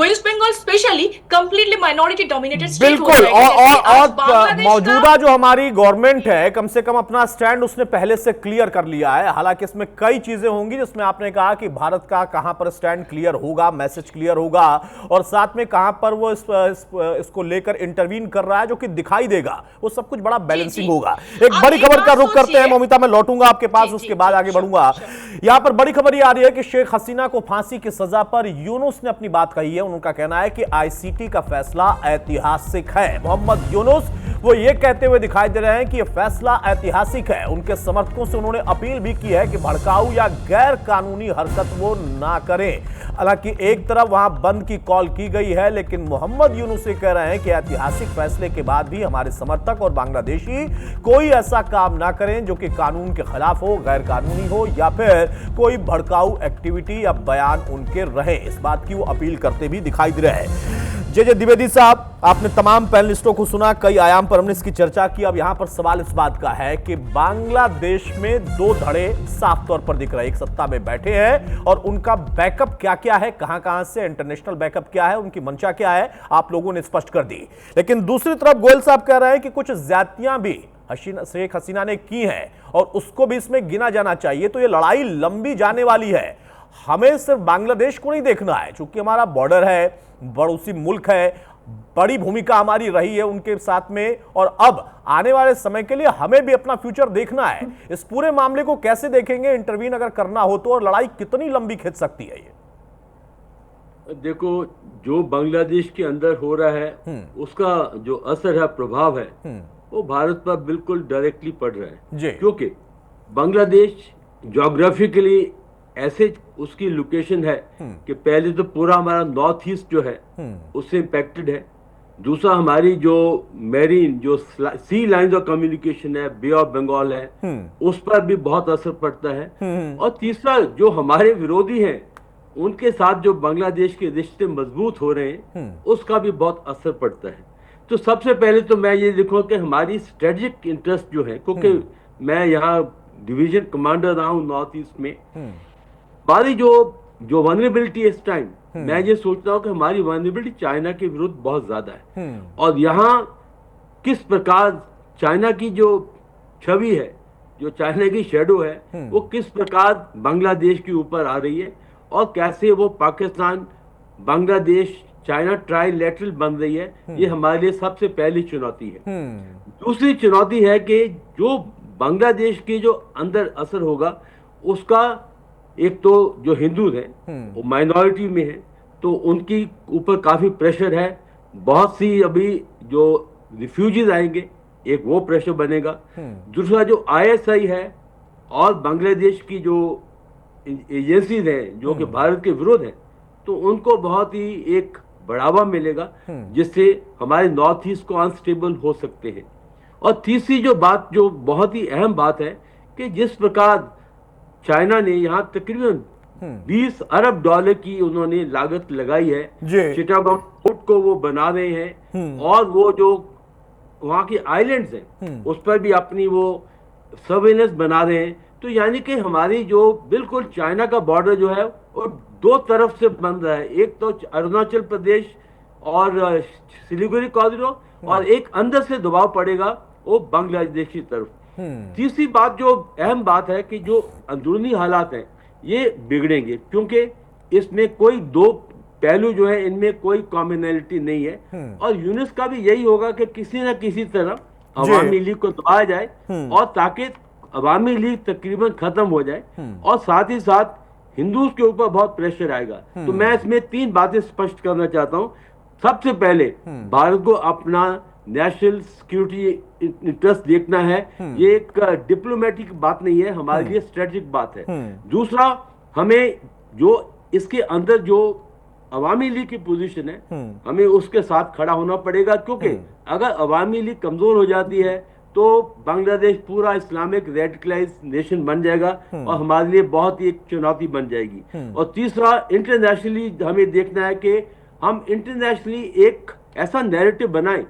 West Bengal specially completely minority dominated state हो जाएगा। और मौजूदा जो हमारी गवर्नमेंट है कम से कम अपना स्टैंड उसने पहले से क्लियर कर लिया है। हालांकि इसमें कई चीजें होंगी जिसमें आपने कहा कि भारत का कहां पर स्टैंड क्लियर होगा, मैसेज क्लियर होगा और साथ में कहां पर वो इसको लेकर इंटरवीन कर रहा है, जो कि दिखाई देगा। वो सब कुछ बड़ा बैलेंसिंग होगा। एक बड़ी खबर का रुख करते हैं ममिता, मैं लौटूंगा आपके पास, उसके बाद आगे बढ़ूंगा। यहां पर बड़ी खबर ये आ रही है कि शेख हसीना को फांसी की सजा पर यूनुस ने अपनी बात कही है। उनका कहना है कि आईसीटी का फैसला ऐतिहासिक है। मोहम्मद यूनुस वो ये कहते हुए दिखाई दे रहे हैं कि यह फैसला ऐतिहासिक है। उनके समर्थकों से उन्होंने अपील भी की है कि भड़काऊ या गैर कानूनी हरकत वो ना करें। हालांकि एक तरफ वहां बंद की कॉल की गई है, लेकिन मोहम्मद यूनुस ये कह रहे हैं कि ऐतिहासिक फैसले के बाद भी हमारे समर्थक और बांग्लादेशी कोई ऐसा काम ना करें जो कि कानून के खिलाफ हो, गैर कानूनी हो या फिर कोई भड़काऊ एक्टिविटी या बयान उनके रहे। इस बात की वो अपील करते भी दिखाई दे रहे हैं। जे द्विवेदी साहब, आपने तमाम पैनलिस्टों को सुना, कई आयाम पर हमने इसकी चर्चा की। अब यहां पर सवाल इस बात का है कि बांग्लादेश में 2 धड़े साफ तौर पर दिख रहे हैं। एक सत्ता में बैठे हैं और उनका बैकअप क्या-क्या है, कहां-कहां से इंटरनेशनल बैकअप क्या है, उनकी मंशा क्या है, आप लोगों ने स्पष्ट कर दी। लेकिन दूसरी तरफ गोयल साहब कह रहे हैं कि कुछ ज्यादतियां भी शेख हसीना ने की हैं और उसको भी इसमें गिना जाना चाहिए। तो ये लड़ाई लंबी जाने वाली है। हमें सिर्फ बांग्लादेश को नहीं देखना है, क्योंकि हमारा बॉर्डर है, पड़ोसी मुल्क है, बड़ी भूमिका हमारी रही है उनके साथ में, और अब आने वाले समय के लिए हमें भी अपना फ्यूचर देखना है। इस पूरे मामले को कैसे देखेंगे, इंटरवीन अगर करना हो तो, और लड़ाई कितनी लंबी खिंच सकती है ये? देखो, जो बांग्लादेश के अंदर हो रहा है उसका जो असर है, प्रभाव है, वो भारत पर बिल्कुल डायरेक्टली पड़ रहा है जी। क्योंकि बांग्लादेश ज्योग्राफिकली ऐसे उसकी लोकेशन है कि पहले तो पूरा हमारा नॉर्थ ईस्ट जो है उससे इम्पैक्टेड है। दूसरा, हमारी जो मेरीन जो सी लाइन ऑफ कम्युनिकेशन है, बे ऑफ बंगाल है, उस पर भी बहुत असर पड़ता है। और तीसरा, जो हमारे विरोधी हैं उनके साथ जो बांग्लादेश के रिश्ते मजबूत हो रहे हैं उसका भी बहुत असर पड़ता है। तो सबसे पहले तो मैं ये देखूं कि हमारी स्ट्रेटेजिक इंटरेस्ट जो है, क्योंकि मैं यहाँ डिवीजन कमांडर रहा हूँ नॉर्थ ईस्ट में, हमारी जो वनरेबिलिटी इस टाइम, मैं ये सोचता हूँ कि हमारी वनरेबिलिटी चाइना के विरुद्ध बहुत ज्यादा है। और यहाँ किस प्रकार चाइना की जो छवि है, जो चाइना की शेडो है, वो किस प्रकार बांग्लादेश के ऊपर आ रही है और कैसे वो पाकिस्तान, बांग्लादेश, चाइना ट्राइलेटरल बन रही है, ये हमारे लिए सबसे पहली चुनौती है। दूसरी चुनौती है कि जो बांग्लादेश के जो अंदर असर होगा उसका, एक तो जो हिंदू हैं वो माइनॉरिटी में है तो उनकी ऊपर काफी प्रेशर है। बहुत सी अभी जो रिफ्यूजीज आएंगे, एक वो प्रेशर बनेगा। दूसरा, जो आईएसआई है और बांग्लादेश की जो एजेंसीज हैं जो कि भारत के विरोध है, तो उनको बहुत ही एक बढ़ावा मिलेगा जिससे हमारे नॉर्थ ईस्ट को अनस्टेबल हो सकते हैं। और तीसरी जो बात, जो बहुत ही अहम बात है, कि जिस प्रकार चाइना ने यहाँ तकरीबन 20 अरब डॉलर की उन्होंने लागत लगाई है, चिटागोंग पोर्ट को वो बना रहे हैं, और वो जो वहाँ की आइलैंड्स हैं उस पर भी अपनी वो सर्वेलेंस बना रहे हैं। तो यानी कि हमारी जो बिल्कुल चाइना का बॉर्डर जो है वो दो तरफ से बन रहा है, एक तो अरुणाचल प्रदेश और सिलीगुड़ी कॉरिडोर, और एक अंदर से दबाव पड़ेगा वो बांग्लादेश की तरफ। तीसरी बात, जो अहम बात है, कि जो अंदरूनी हालात हैं ये बिगड़ेंगे, क्योंकि इसमें कोई दो पहलू जो है, इनमें कोई कॉमनैलिटी नहीं है। और यूनिस का भी यही होगा कि किसी न किसी तरह अवामी लीग को दबाया जाए, और ताकि अवामी लीग तकरीबन खत्म हो जाए, और साथ ही साथ हिंदूज के ऊपर बहुत प्रेशर आएगा। तो मैं इसमें तीन बातें स्पष्ट करना चाहता हूँ। सबसे पहले, भारत को अपना नेशनल सिक्योरिटी इंटरेस्ट देखना है, ये एक डिप्लोमेटिक बात नहीं है, हमारे लिए स्ट्रेटेजिक बात है। दूसरा, हमें जो इसके अंदर जो अवामी लीग की पोजीशन है, हमें उसके साथ खड़ा होना पड़ेगा, क्योंकि अगर अवामी लीग कमजोर हो जाती है तो बांग्लादेश पूरा इस्लामिक रेडिकलाइज नेशन बन जाएगा और हमारे लिए बहुत ही एक चुनौती बन जाएगी। और तीसरा, इंटरनेशनली हमें देखना है कि हम इंटरनेशनली एक ऐसा नैरेटिव बनाएं,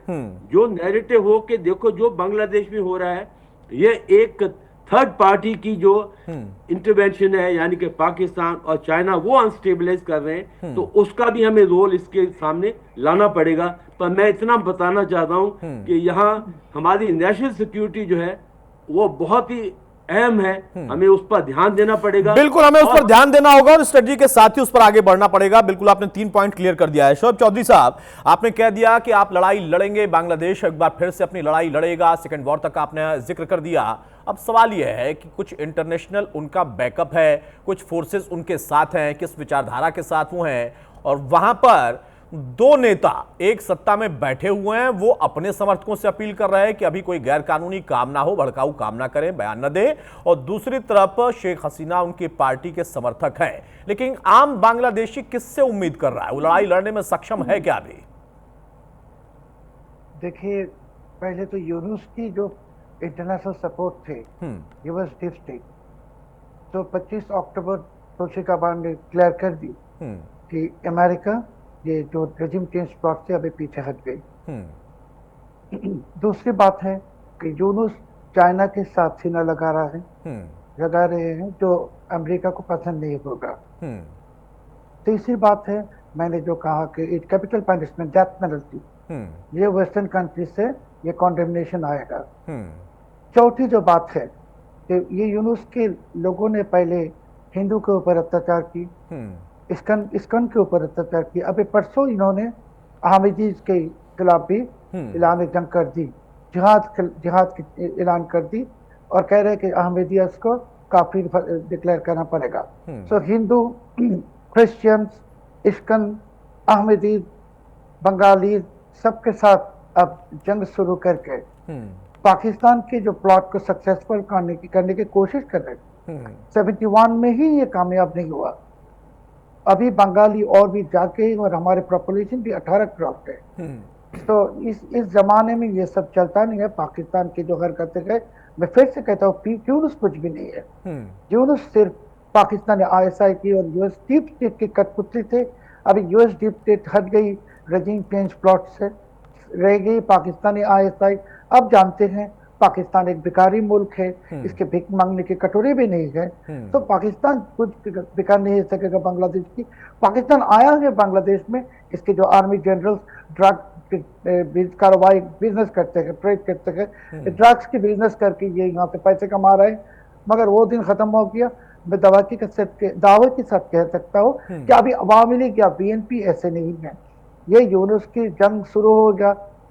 जो नैरेटिव हो कि देखो जो बांग्लादेश में हो रहा है ये एक थर्ड पार्टी की जो इंटरवेंशन है, यानी कि पाकिस्तान और चाइना वो अनस्टेबलाइज कर रहे हैं, तो उसका भी हमें रोल इसके सामने लाना पड़ेगा। पर मैं इतना बताना चाहता हूं कि यहाँ हमारी नेशनल सिक्योरिटी जो है वो बहुत ही अहम है, हमें उस पर ध्यान देना पड़ेगा। बिल्कुल, हमें उस पर ध्यान देना होगा और स्ट्रेटजी के साथ ही उस पर आगे बढ़ना पड़ेगा। बिल्कुल, आपने 3 पॉइंट क्लियर कर दिया है। शोएब चौधरी साहब, आपने कह दिया कि आप लड़ाई लड़ेंगे, बांग्लादेश एक बार फिर से अपनी लड़ाई लड़ेगा, सेकंड वॉर तक आपने जिक्र कर दिया। अब सवाल यह है कि कुछ इंटरनेशनल उनका बैकअप है, कुछ फोर्सेस उनके साथ हैं, किस विचारधारा के साथ वो हैं, और वहां पर दो नेता एक सत्ता में बैठे हुए हैं, वो अपने समर्थकों से अपील कर रहे हैं कि अभी कोई गैर कानूनी काम ना हो, भड़काऊ काम ना करें, बयान न दें, और दूसरी तरफ शेख हसीना उनकी पार्टी के समर्थक हैं। लेकिन आम बांग्लादेशी किससे उम्मीद कर रहा है? वो लड़ाई लड़ने में सक्षम है क्या अभी? देखिए, पहले तो यूनुस की जो इंटरनेशनल सपोर्ट थे, ये वाज डिफरेंट। तो 25 अक्टूबर तुलसीकाबान ने डिक्लेयर कर दी कि अमेरिका ये जो रेजिम चेंज प्लॉट से अभी पीछे हट गई। दूसरी बात है कि यूनुस चाइना के साथ सीना लगा रहे हैं, जो अमेरिका को पसंद नहीं होगा। तीसरी बात है, मैंने जो कहा कि it capital punishment, death penalty, ये वेस्टर्न कंट्री से ये कॉन्डेमनेशन आएगा। चौथी जो बात है कि ये यूनुस के लोगों ने पहले हिंदू के ऊपर अत्याचार की, इस्कन के ऊपर अत्याचार की। अभी परसों इन्होंने अहमदीज के खिलाफ भी ऐलान जंग कर दी, जिहाद की ऐलान कर दी और कह रहे हैं कि अहमदियत को काफिर डिक्लेयर करना पड़ेगा। सो हिंदू, क्रिश्चियंस, इस्कन, अहमदीज, बंगाली सबके साथ अब जंग शुरू करके पाकिस्तान के जो प्लॉट को सक्सेसफुल करने की कोशिश कर रहे हैं। 71 में ही ये कामयाब नहीं हुआ। अभी बंगाली और भी जाके, और हमारे पॉपुलेशन भी 18 क्रॉस है। तो इस जमाने में ये सब चलता नहीं है। पाकिस्तान की जो हरकतें है, मैं फिर से कहता हूँ, यूनुस कुछ भी नहीं है। यूनुस सिर्फ पाकिस्तान ISI की और यूएस डीप स्टेट के कठपुतली थे। अभी यूएस डीप स्टेट हट गई रजीम चेंज प्लॉट से, रह गई पाकिस्तानी ISI। अब जानते हैं पाकिस्तान एक भिखारी मुल्क है, इसके भिख मांगने की कटोरी भी नहीं है। तो पाकिस्तान कुछ बिकार नहीं सकेगा बांग्लादेश की। पाकिस्तान आया है बांग्लादेश में, इसके जो आर्मी जनरल्स ड्रग कारोबारी बिजनेस करते हैं, ट्रेड करते हैं, ड्रग्स की बिजनेस करके ये यहाँ पे पैसे कमा रहे हैं। मगर वो दिन खत्म हो गया। मैं दावे के साथ कह सकता हूँ कि अभी अवामी लीग या BNP ऐसे नहीं है। ये यूनुस की जंग शुरू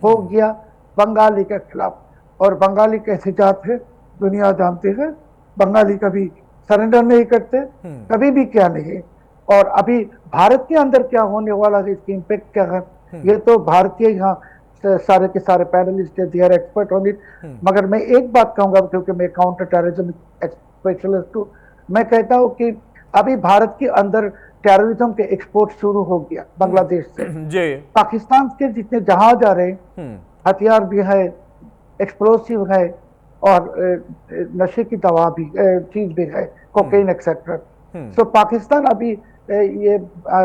हो गया बंगाली के खिलाफ, और बंगाली कैसे जाते हैं दुनिया जानते हैं। बंगाली कभी सरेंडर नहीं करते, कभी भी क्या नहीं। और अभी भारत के अंदर क्या होने वाला है, इसकी इम्पैक्ट क्या है, ये तो भारतीय यहाँ सारे के सारे panellist they are expert on it. मगर मैं एक बात कहूंगा, क्योंकि मैं काउंटर टेररिज्म स्पेशलिस्ट हूँ, मैं कहता हूँ कि अभी भारत के अंदर टेररिज्म के एक्सपोर्ट शुरू हो गया बांग्लादेश से। पाकिस्तान के जितने जहाज आ रहे हैं, हथियार भी है, एक्सप्लोसिव है, और नशे की दवा भी चीज भी है, कोकेन एक्सेट्रा। सो पाकिस्तान अभी ये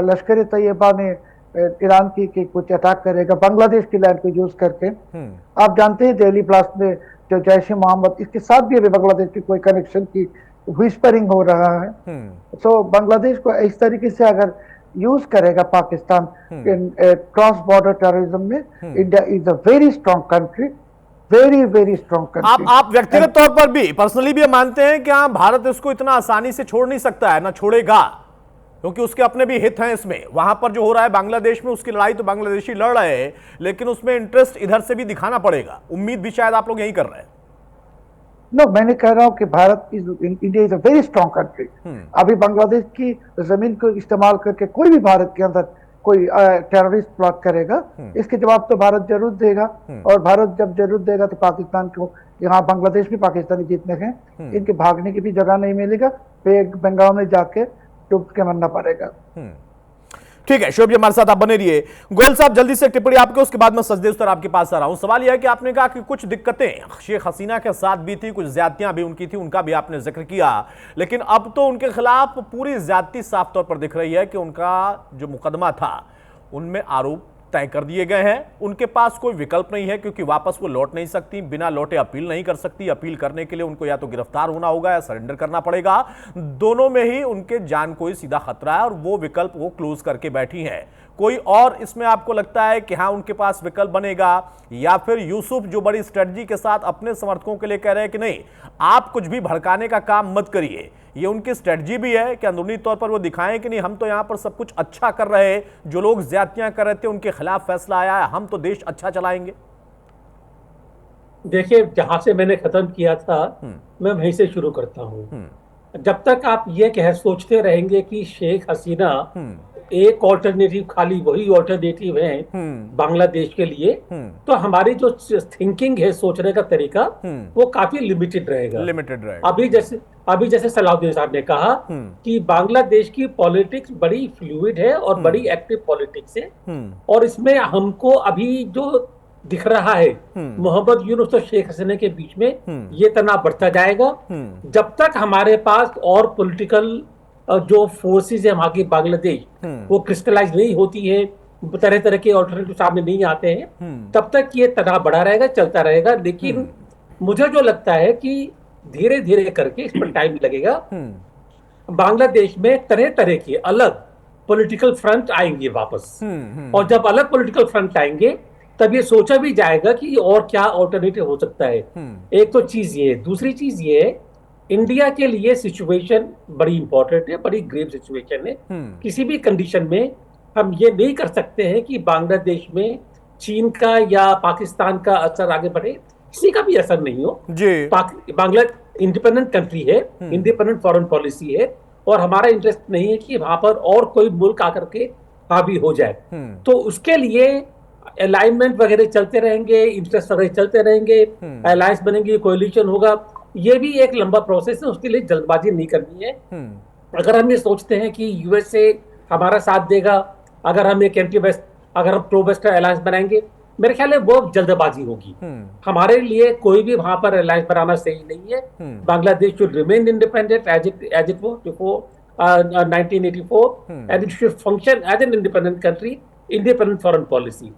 लश्कर तैयबा ने ईरान की कुछ अटैक करेगा बांग्लादेश की लैंड को यूज करके। आप जानते हैं दिल्ली ब्लास्ट में जो जैश ए मोहम्मद, इसके साथ भी अभी बांग्लादेश की कोई कनेक्शन की व्हिस्परिंग हो रहा है। सो बांग्लादेश को इस तरीके से अगर यूज करेगा पाकिस्तान क्रॉस बॉर्डर टेररिज्म में, India is a very strong country, very very strong country. आप व्यक्तिगत तौर पर भी, पर्सनली भी मानते हैं कि हाँ, भारत इसको इतना आसानी से छोड़ नहीं सकता है, ना छोड़ेगा, क्योंकि उसके अपने भी हित हैं इसमें। वहां पर जो हो रहा है बांग्लादेश में, उसकी लड़ाई तो बांग्लादेशी लड़ रहे हैं, लेकिन उसमें इंटरेस्ट इधर से भी दिखाना पड़ेगा। उम्मीद भी शायद आप लोग यही कर रहे हैं। नो, मैंने कह रहा हूं कि Bharat India is a very strong country. अभी बांग्लादेश की जमीन को इस्तेमाल करके कोई भी भारत के अंदर कोई टेररिस्ट प्लॉट करेगा, इसके जवाब तो भारत जरूर देगा। और भारत जब जरूर देगा तो पाकिस्तान को, यहाँ बांग्लादेश भी पाकिस्तानी जितने हैं, इनके भागने की भी जगह नहीं मिलेगा, बंगाल में जाके डूब के मरना पड़ेगा। ठीक है, शोभ जी हमारे साथ आप बने रहिए। गोयल साहब, जल्दी से टिप्पणी आपके, उसके बाद मैं सचदेव सर आपके पास आ रहा हूं। सवाल यह है कि आपने कहा कि कुछ दिक्कतें शेख हसीना के साथ भी थी, कुछ ज्यादतियां भी उनकी थी, उनका भी आपने जिक्र किया, लेकिन अब तो उनके खिलाफ पूरी ज्यादती साफ तौर पर दिख रही है कि उनका जो मुकदमा था उनमें आरोप तय कर दिए गए हैं। उनके पास कोई विकल्प नहीं है, क्योंकि वापस वो लौट नहीं सकती, बिना लौटे अपील नहीं कर सकती। अपील करने के लिए उनको या तो गिरफ्तार होना होगा या सरेंडर करना पड़ेगा। दोनों में ही उनके जान को ही सीधा खतरा है, और वो विकल्प वो क्लोज करके बैठी हैं। कोई और इसमें आपको लगता है कि हाँ उनके पास विकल्प बनेगा, या फिर यूसुफ जो बड़ी स्ट्रेटजी के साथ अपने समर्थकों के लिए कह रहे हैं कि नहीं, आप कुछ भी भड़काने का काम मत करिए, ये उनकी स्ट्रेटजी भी है कि अंदरूनी तौर पर वो दिखाएं कि नहीं, हम तो यहां पर सब कुछ अच्छा कर रहे हैं, जो लोग ज्यादतियां कर रहे थे उनके खिलाफ फैसला आया है, हम तो देश अच्छा चलाएंगे। देखिए, जहां से मैंने खत्म किया था मैं वहीं से शुरू करता हूं। जब तक आप ये सोचते रहेंगे कि शेख हसीना एक ऑल्टरनेटिव, खाली वही ऑल्टरनेटिव है बांग्लादेश के लिए, तो हमारी जो थिंकिंग है, सोचने का तरीका, वो काफी लिमिटेड रहेगा। अभी जैसे सलाउद्दीन साहब ने कहा कि बांग्लादेश की पॉलिटिक्स बड़ी फ्लूइड है और बड़ी एक्टिव पॉलिटिक्स है, और इसमें हमको अभी जो दिख रहा है मोहम्मद यूनुस और शेख हसीना के बीच में ये तनाव बढ़ता जाएगा। जब तक हमारे पास और पॉलिटिकल जो फोर्सेस है वहां की बांग्लादेश, वो क्रिस्टलाइज नहीं होती है, तरह तरह के ऑल्टरनेटिव सामने नहीं आते हैं, तब तक ये तनाव बढ़ा रहेगा, चलता रहेगा। लेकिन मुझे जो लगता है कि धीरे धीरे करके इस पर टाइम लगेगा, बांग्लादेश में तरह तरह के अलग पॉलिटिकल फ्रंट आएंगे वापस, और जब अलग पॉलिटिकल फ्रंट आएंगे तब ये सोचा भी जाएगा कि और क्या ऑल्टरनेटिव हो सकता है। एक तो चीज ये है। दूसरी चीज ये है इंडिया के लिए सिचुएशन बड़ी इंपॉर्टेंट है, बड़ी ग्रेव सिचुएशन है। किसी भी कंडीशन में हम ये नहीं कर सकते हैं कि बांग्लादेश में चीन का या पाकिस्तान का असर आगे बढ़े, किसी का भी असर नहीं हो जी। बांग्लादेश इंडिपेंडेंट कंट्री है, इंडिपेंडेंट फॉरेन पॉलिसी है, और हमारा इंटरेस्ट नहीं है कि वहां पर और कोई मुल्क आकर के हावी हो जाए। तो उसके लिए अलाइनमेंट वगैरह चलते रहेंगे, इंटरेस्ट वगैरह चलते रहेंगे, अलायंस बनेंगे, कोalition होगा, ये भी एक लंबा प्रोसेस है, उसके लिए जल्दबाजी नहीं करनी है। अगर हम ये सोचते हैं कि यूएसए हमारा साथ देगा, अगर हम एक एंटी वेस्ट, अगर हम प्रो वेस्ट अलायंस बनाएंगे, मेरे ख्याल है वो जल्दबाजी होगी। हमारे लिए कोई भी वहां पर अलायंस बनाना सही नहीं है। Bangladesh should remain independent as it was before 1984 and it should function as an independent country, independent foreign policy.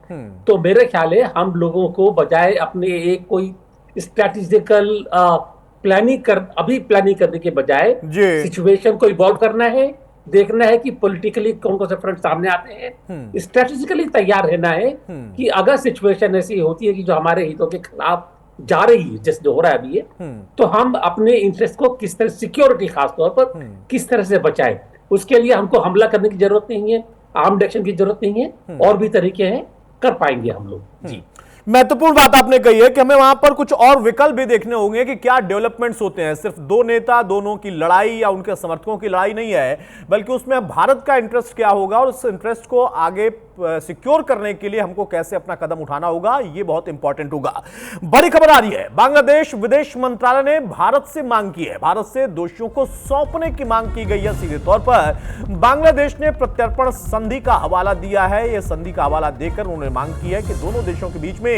तो मेरे ख्याल है हम लोगों को बजाय अपने एक कोई स्ट्रेटेजिकल अभी प्लानिंग करने के बजाय सिचुएशन को इवॉल्व करना है, देखना है कि पॉलिटिकली कौन कौन से फ्रंट सामने आते हैं, स्ट्रेटेजिकली तैयार रहना है कि अगर सिचुएशन ऐसी होती है कि जो हमारे हितों के खिलाफ जा रही है, जैसे जो हो रहा है अभी है, तो हम अपने इंटरेस्ट को किस तरह, सिक्योरिटी खासतौर पर किस तरह से बचाएं। उसके लिए हमको हमला करने की जरूरत नहीं है, आर्म्ड एक्शन की जरूरत नहीं है, और भी तरीके हैं, कर पाएंगे हम लोग। जी, महत्वपूर्ण बात आपने कही है कि हमें वहां पर कुछ और विकल्प भी देखने होंगे कि क्या डेवलपमेंट्स होते हैं। सिर्फ दो नेता दोनों की लड़ाई या उनके समर्थकों की लड़ाई नहीं है, बल्कि उसमें भारत का इंटरेस्ट क्या होगा और उस इंटरेस्ट को आगे सिक्योर करने के लिए हमको कैसे अपना कदम उठाना होगा, ये बहुत इंपॉर्टेंट होगा। बड़ी खबर आ रही है, बांग्लादेश विदेश मंत्रालय ने भारत से मांग की है, भारत से दोषियों को सौंपने की मांग की गई है। सीधे तौर पर बांग्लादेश ने प्रत्यर्पण संधि का हवाला दिया है। यह संधि का हवाला देकर उन्होंने मांग की है कि दोनों देशों के बीच में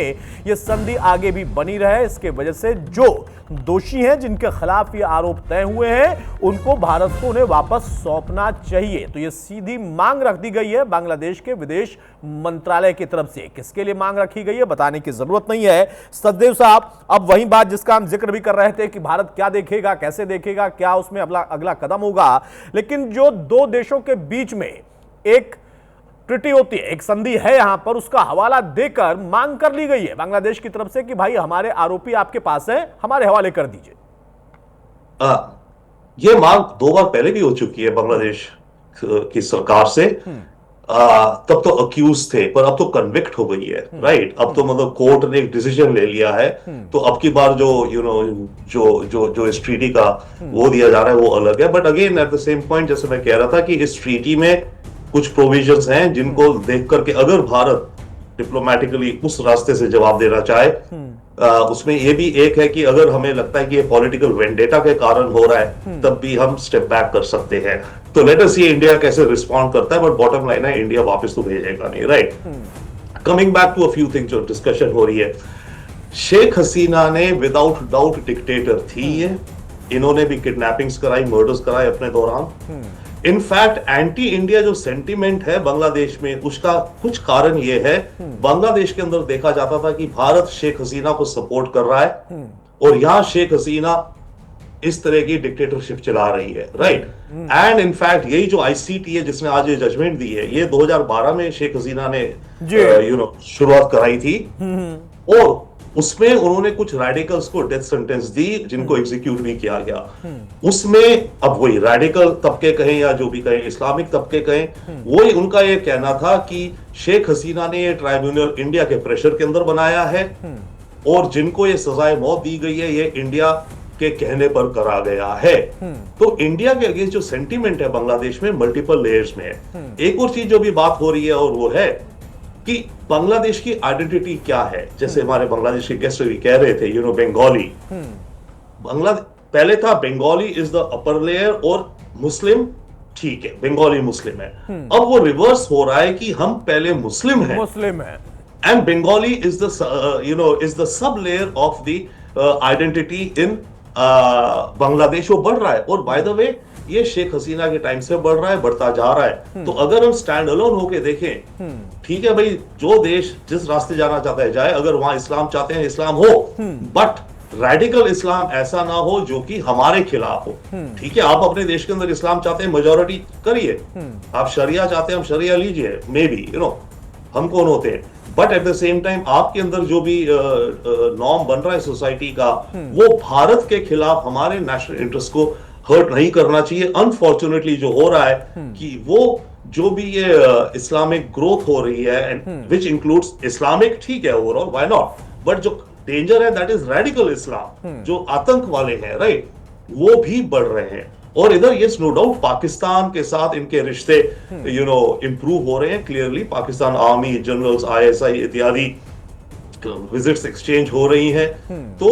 यह संधि आगे भी बनी रहे। इसके वजह से जो दोषी हैं, जिनके खिलाफ ये आरोप तय हुए हैं, उनको भारत को उन्हें वापस सौंपना चाहिए। तो यह सीधी मांग रख दी गई है बांग्लादेश के विदेश मंत्रालय की तरफ से। किसके लिए मांग रखी गई है बताने की जरूरत नहीं है। सचदेव साहब, अब वही बात जिसका हम जिक्र भी कर रहे थे कि भारत क्या देखेगा, कैसे देखेगा, क्या उसमें अगला कदम होगा, लेकिन जो दो देशों के बीच में एक ट्रीटी होती है, एक संधि है, यहां पर उसका हवाला देकर मांग कर ली गई है बांग्लादेश की तरफ से कि भाई हमारे आरोपी आपके पास हैं, हमारे हवाले कर दीजिए। ये मांग 2 बार पहले भी हो चुकी है बांग्लादेश की सरकार से। तब तो अक्यूज थे, पर अब तो कन्विक्ट हो गई है, राइट। अब तो मतलब कोर्ट ने एक डिसीजन ले लिया है, तो अब की बार जो इस ट्रीटी का वो दिया जा रहा है वो अलग है। But again at the same point, जैसे मैं कह रहा था कि इस ट्रीटी में कुछ प्रोविजंस हैं जिनको देख करके अगर भारत डिप्लोमेटिकली उस रास्ते से जवाब देना चाहे, उसमें यह भी एक है कि अगर हमें लगता है कि ये पॉलिटिकल वेंडेटा के कारण हो रहा है, तब भी हम स्टेप बैक कर सकते हैं। तो लेट अस सी इंडिया कैसे रिस्पॉन्ड करता है, बट बॉटम लाइन है इंडिया वापस तो भेजेगा नहीं, right. Coming back to a few things जो डिस्कशन हो रही है, शेख हसीना ने विदाउट डाउट डिक्टेटर थी ये, इन्होंने भी किडनैपिंग्स कराई, मर्डर्स कराए अपने दौरान। इनफैक्ट एंटी इंडिया जो सेंटीमेंट है बांग्लादेश में, उसका कुछ कारण यह है, बांग्लादेश के अंदर देखा जाता था कि भारत शेख हसीना को सपोर्ट कर रहा है और यहां शेख हसीना इस तरह की डिक्टेटरशिप चला रही है, राइट। एंड इनफैक्ट यही जो आईसीटी है जिसने आज ये जजमेंट दी है, ये 2012 में शेख हसीना ने शुरुआत कराई थी, और उसमें उन्होंने कुछ रेडिकल्स को डेथ सेंटेंस दी जिनको एग्जीक्यूट भी किया गया। उसमें अब वही रेडिकल तबके कहें या जो भी कहें, इस्लामिक तबके कहें, वही उनका ये कहना था कि शेख हसीना ने ये ट्राइब्यूनल इंडिया के प्रेशर के अंदर बनाया है और जिनको ये सजाए मौत दी गई है, ये इंडिया के कहने पर करा गया है। तो इंडिया के अगेंस्ट जो सेंटीमेंट है बांग्लादेश में मल्टीपल लेयर्स में है। एक और चीज जो भी बात हो रही है और वो है कि बांग्लादेश की आइडेंटिटी क्या है। जैसे हमारे बांग्लादेश के गेस्ट भी कह रहे थे, बंगाली, पहले था Bengali is the upper layer और मुस्लिम, ठीक है, बंगाली मुस्लिम है। अब वो रिवर्स हो रहा है कि हम पहले मुस्लिम हैं and Bengali is the is the sub layer of the identity in Bangladesh. वो बढ़ रहा है, और बाय द वे ये शेख हसीना के टाइम से बढ़ रहा है, बढ़ता जा रहा है। तो अगर हम स्टैंड अलोन होके देखें, ठीक है भाई, जो देश जिस रास्ते जाना चाहता है जाए, अगर वहां इस्लाम चाहते हैं इस्लाम हो, बट रेडिकल इस्लाम ऐसा ना हो जो कि हमारे खिलाफ हो। ठीक है, आप अपने देश के अंदर इस्लाम चाहते हैं, मेजॉरिटी करिए। आप शरिया चाहते हैं, हम शरिया लीजिए, मे बी हम कौन होते हैं। But at the same time आपके अंदर जो भी नॉर्म बन रहा है सोसाइटी का, वो भारत के खिलाफ हमारे नेशनल इंटरेस्ट को हर्ट नहीं करना चाहिए। अनफॉर्चुनेटली जो हो रहा है कि वो जो भी ये इस्लामिक ग्रोथ हो रही है, विच इंक्लूड्स इस्लामिक, ठीक है ओवरऑल, व्हाई नॉट, बट जो डेंजर है दैट इज रेडिकल इस्लाम, जो आतंक वाले हैं, राइट, वो भी बढ़ रहे हैं। और इधर ये नो डाउट पाकिस्तान के साथ इनके रिश्ते इंप्रूव हो रहे हैं clearly. Pakistan army generals, ISI इत्यादि विजिट्स एक्सचेंज हो रही हैं। तो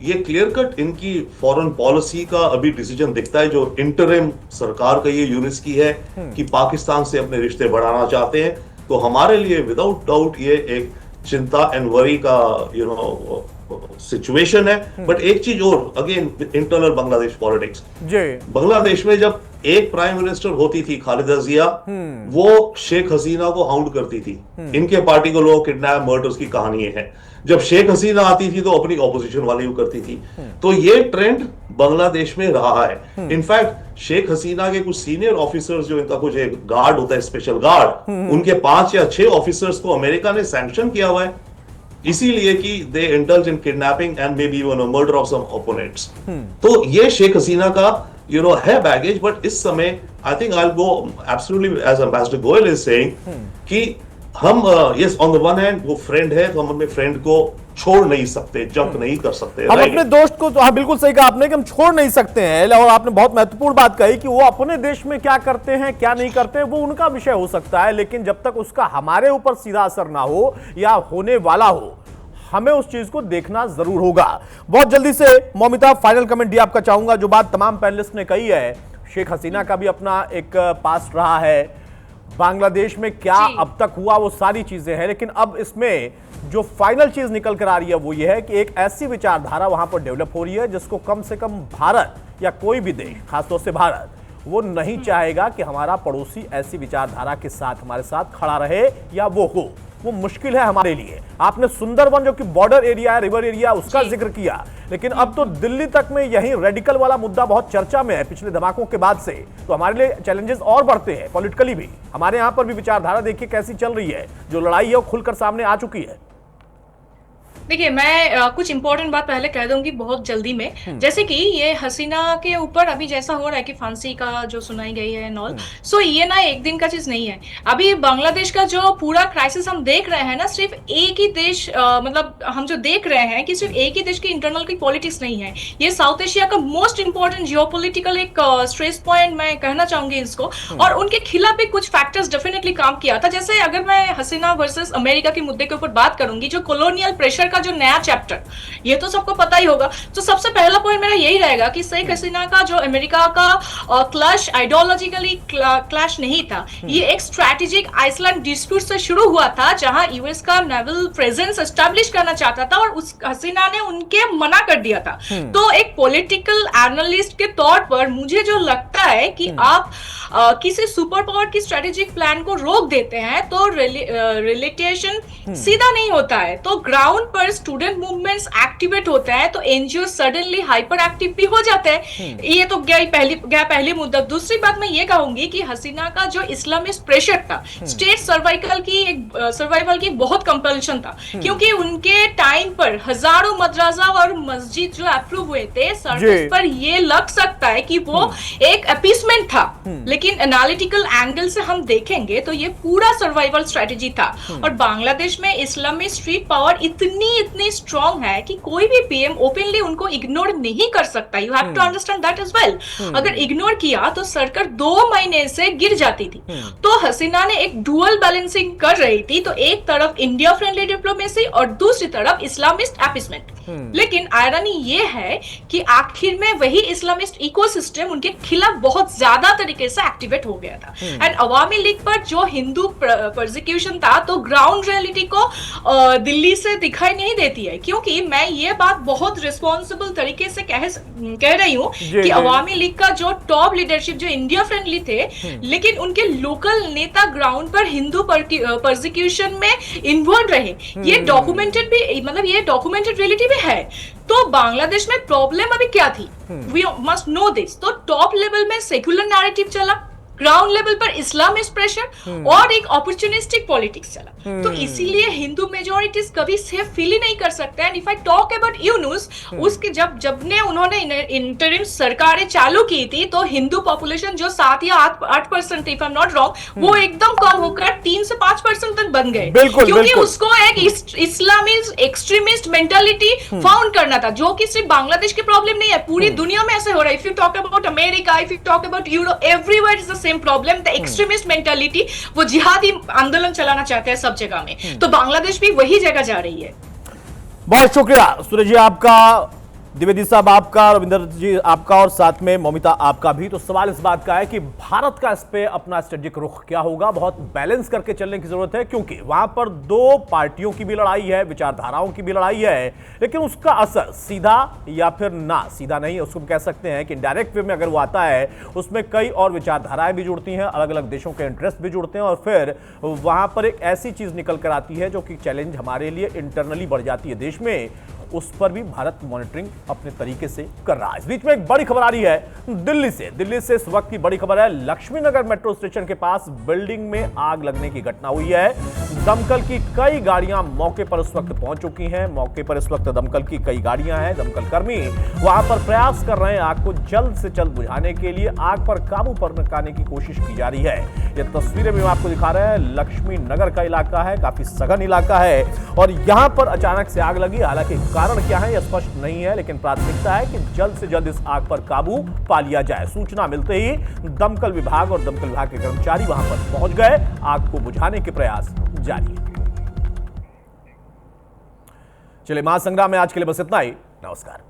ये क्लियर कट इनकी फॉरेन पॉलिसी का अभी डिसीजन दिखता है, जो इंटरिम सरकार का ये यूनिस की है कि पाकिस्तान से अपने रिश्ते बढ़ाना चाहते हैं। तो हमारे लिए विदाउट डाउट ये एक चिंता एंड वरी का सिचुएशन है। बट एक चीज और, again internal Bangladesh politics, Bangladesh में जब एक प्राइम मिनिस्टर होती थी खालिदा जिया, वो शेख हसीना को हाउंड करती थी। इनके पार्टी को लोग किडनैप मर्डर्स की कहानी है। जब शेख हसीना आती थी तो अपनी ऑपोजिशन वाली को करती थी। तो ये ट्रेंड बांग्लादेश में रहा है। इनफैक्ट शेख हसीना के कुछ सीनियर ऑफिसर्स, जो इनका कुछ एक गार्ड होता है, स्पेशल गार्ड, उनके 5 या 6 ऑफिसर्स को अमेरिका ने सैंक्शन किया हुआ है, इसीलिए कि they indulge in kidnapping and may be even murder of some opponents. तो ये शेख हसीना का है बैगेज। बट इस समय I think I will go absolutely as ambassador Goyal is saying कि हम yes on the one hand वो फ्रेंड है, तो हम अपने फ्रेंड को छोड़ नहीं सकते, जंप नहीं कर सकते। हम अपने दोस्त को, तो हाँ बिल्कुल सही कहा आपने कि हम छोड़ नहीं सकते हैं। और आपने बहुत महत्वपूर्ण बात कही कि वो अपने देश में क्या करते हैं क्या नहीं करते हैं वो उनका विषय हो सकता है, लेकिन जब तक उसका हमारे ऊपर सीधा असर ना हो या होने वाला हो, हमें उस चीज को देखना जरूर होगा। बहुत जल्दी से मौमिता, फाइनल कमेंट भी आपका चाहूंगा। जो बात तमाम पैनलिस्ट ने कही है, शेख हसीना का भी अपना एक पास्ट रहा है, बांग्लादेश में क्या अब तक हुआ वो सारी चीजें हैं, लेकिन अब इसमें जो फाइनल चीज निकल कर आ रही है वो ये है कि एक ऐसी विचारधारा वहां पर डेवलप हो रही है जिसको कम से कम भारत या कोई भी देश, खासतौर से भारत, वो नहीं चाहेगा कि हमारा पड़ोसी ऐसी विचारधारा के साथ हमारे साथ खड़ा रहे या वो हो। वो मुश्किल है हमारे लिए। आपने सुंदरवन जो कि बॉर्डर एरिया है, रिवर एरिया, उसका जिक्र किया, लेकिन अब तो दिल्ली तक में यही रेडिकल वाला मुद्दा बहुत चर्चा में है पिछले धमाकों के बाद से। तो हमारे लिए चैलेंजेस और बढ़ते हैं पॉलिटिकली भी। हमारे यहां पर भी विचारधारा देखिए कैसी चल रही है, जो लड़ाई है वो खुलकर सामने आ चुकी है। देखिए, मैं कुछ इंपॉर्टेंट बात पहले कह दूंगी बहुत जल्दी में। जैसे कि ये हसीना के ऊपर अभी जैसा हो रहा है कि फांसी का जो सुनाई गई है नॉल, सो ये ना एक दिन का चीज नहीं है। अभी बांग्लादेश का जो पूरा क्राइसिस हम देख रहे हैं ना, सिर्फ एक ही देश, मतलब हम जो देख रहे हैं कि सिर्फ एक ही देश की इंटरनल की पॉलिटिक्स नहीं है, ये साउथ एशिया का मोस्ट इंपॉर्टेंट जियोपॉलिटिकल एक स्ट्रेस पॉइंट मैं कहना चाहूंगी इसको। और उनके खिलाफ भी कुछ फैक्टर्स डेफिनेटली काम किया था। जैसे अगर मैं हसीना वर्सेस अमेरिका के मुद्दे के ऊपर बात करूंगी, जो कॉलोनियल प्रेशर जो नया चैप्टर, ये तो सबको पता ही होगा। तो सबसे पहला पॉइंट मेरा यही रहेगा कि शेख हसीना का जो अमेरिका का क्लैश आइडियोलॉजिकली क्लैश नहीं था, ये एक स्ट्रैटेजिक आइसलैंड डिस्प्यूट से शुरू हुआ था, जहां यूएस का नेवल प्रेजेंस एस्टैब्लिश करना चाहता था और उस हसीना ने उनके मना कर दिया था। तो एक पॉलिटिकल एनालिस्ट के तौर पर मुझे जो लगता है कि आप किसी सुपर पावर की स्ट्रेटेजिक प्लान को रोक देते हैं तो रिलेटेशन सीधा नहीं होता है। तो ग्राउंड पर स्टूडेंट मूवमेंट्स एक्टिवेट होते हैं तो एनजीओ सडनली हाइपर एक्टिव भी हो जाते हैं। ये तो गया पहली मुद्दा। दूसरी बात मैं ये कहूंगी कि हसीना का जो इस्लामिस्ट प्रेशर था, स्टेट सर्वाइवल की बहुत कंपल्शन था, क्योंकि उनके टाइम पर हजारों मदरसा और मस्जिद जो अप्रूव हुए थे, सरफेस पर ये लग सकता है कि वो एक अपीसमेंट था, लेकिन एनालिटिकल एंगल से हम देखेंगे तो ये पूरा सर्वाइवल स्ट्रेटेजी था। और बांग्लादेश में इस्लामिक स्ट्रीट पावर इतनी स्ट्रॉन्ग है कि कोई भी पीएम ओपनली उनको इग्नोर नहीं कर सकता। You have to understand that as well. अगर इग्नोर किया तो सरकार 2 महीने से गिर जाती थी। तो हसीना ने एक डुअल बैलेंसिंग कर रही थी, तो एक तरफ इंडिया फ्रेंडली डिप्लोमेसी और दूसरी तरफ इस्लामिस्ट अपीसमेंट। लेकिन आयरनी ये है कि आखिर में वही इस्लामिस्ट इकोसिस्टम उनके खिलाफ बहुत ज्यादा तरीके से एक्टिवेट हो गया था। एंड अवामी लीग पर जो हिंदू परसिक्यूशन था, तो ग्राउंड रियलिटी को दिल्ली से दिखाई नहीं देती है, क्योंकि मैं ये बात बहुत रिस्पॉन्सिबल तरीके से कह रही हूँ कि अवामी लीग का जो टॉप लीडरशिप जो इंडिया फ्रेंडली थे, लेकिन उनके लोकल नेता ग्राउंड पर हिंदू परसिक्यूशन में इन्वॉल्व रहे। ये डॉक्यूमेंटेड भी, मतलब ये डॉक्यूमेंटेड रियलिटी भी है। तो बांग्लादेश में प्रॉब्लम अभी क्या थी, वी मस्ट नो दिस। तो टॉप लेवल में सेक्युलर नैरेटिव चला, ग्राउंड लेवल पर इस्लामिस्ट प्रेशर और एक अपॉर्चुनिस्टिक पॉलिटिक्स चला। तो इसीलिए हिंदू मेजोरिटीज कभी सेफ फील ही नहीं कर सकते हैं। If I talk about Yunus, उसके जब उन्होंने इंटरिम सरकारें चालू की थी तो हिंदू पॉपुलेशन जो 7 या 8% थी, if I am not wrong, वो एकदम कम होकर 3 से 5% तक बन गए। क्योंकि उसको एक इस्लामिस्ट एक्सट्रीमिस्ट मेंटालिटी फाउंड करना था, जो कि सिर्फ बांग्लादेश की प्रॉब्लम नहीं है, पूरी दुनिया में ऐसे हो रहा है। If you talk about America, if you talk about Europe, everywhere is the same problem, the extremist mentality. वो जिहादी आंदोलन चलाना चाहते हैं सब जगह में, तो बांग्लादेश भी वही जगह जा रही है। बहुत शुक्रिया सूरज जी आपका, द्विवेदी साहब आपका, रविंदर जी आपका और साथ में मौमिता आपका भी। तो सवाल इस बात का है कि भारत का इस पे अपना स्ट्रेटेजिक रुख क्या होगा। बहुत बैलेंस करके चलने की जरूरत है, क्योंकि वहां पर 2 पार्टियों की भी लड़ाई है, विचारधाराओं की भी लड़ाई है, लेकिन उसका असर सीधा या फिर ना सीधा नहीं, उसको कह सकते हैं कि डायरेक्ट वे में अगर वो आता है, उसमें कई और विचारधाराएं भी जुड़ती हैं, अलग अलग देशों के इंटरेस्ट भी जुड़ते हैं, और फिर वहां पर एक ऐसी चीज निकल कर आती है जो कि चैलेंज हमारे लिए इंटरनली बढ़ जाती है देश में। उस पर भी भारत मॉनिटरिंग अपने तरीके से कर रहा है। इस बीच में एक बड़ी खबर आ रही है दिल्ली से इस वक्त की बड़ी खबर है, लक्ष्मी नगर मेट्रो स्टेशन के पास बिल्डिंग में आग लगने की घटना हुई है। दमकल की कई गाड़ियां मौके पर उस वक्त पहुंच चुकी हैं। मौके पर इस वक्त दमकल की कई गाड़ियां हैं, दमकल कर्मी वहां पर प्रयास कर रहे हैं आग को जल्द से जल्द बुझाने के लिए, आग पर काबू पाने की कोशिश की जा रही है। ये तस्वीरें भी आपको दिखा रहे हैं, लक्ष्मी नगर का इलाका है, काफी सघन इलाका है, और यहां पर अचानक से आग लगी। हालांकि कारण क्या है यह स्पष्ट नहीं है, लेकिन प्राथमिकता है कि जल्द से जल्द इस आग पर काबू पा लिया जाए। सूचना मिलते ही दमकल विभाग और दमकल विभाग के कर्मचारी वहां पर पहुंच गए, आग को बुझाने के प्रयास जारी है। चलिए, महासंग्राम में आज के लिए बस इतना ही। नमस्कार।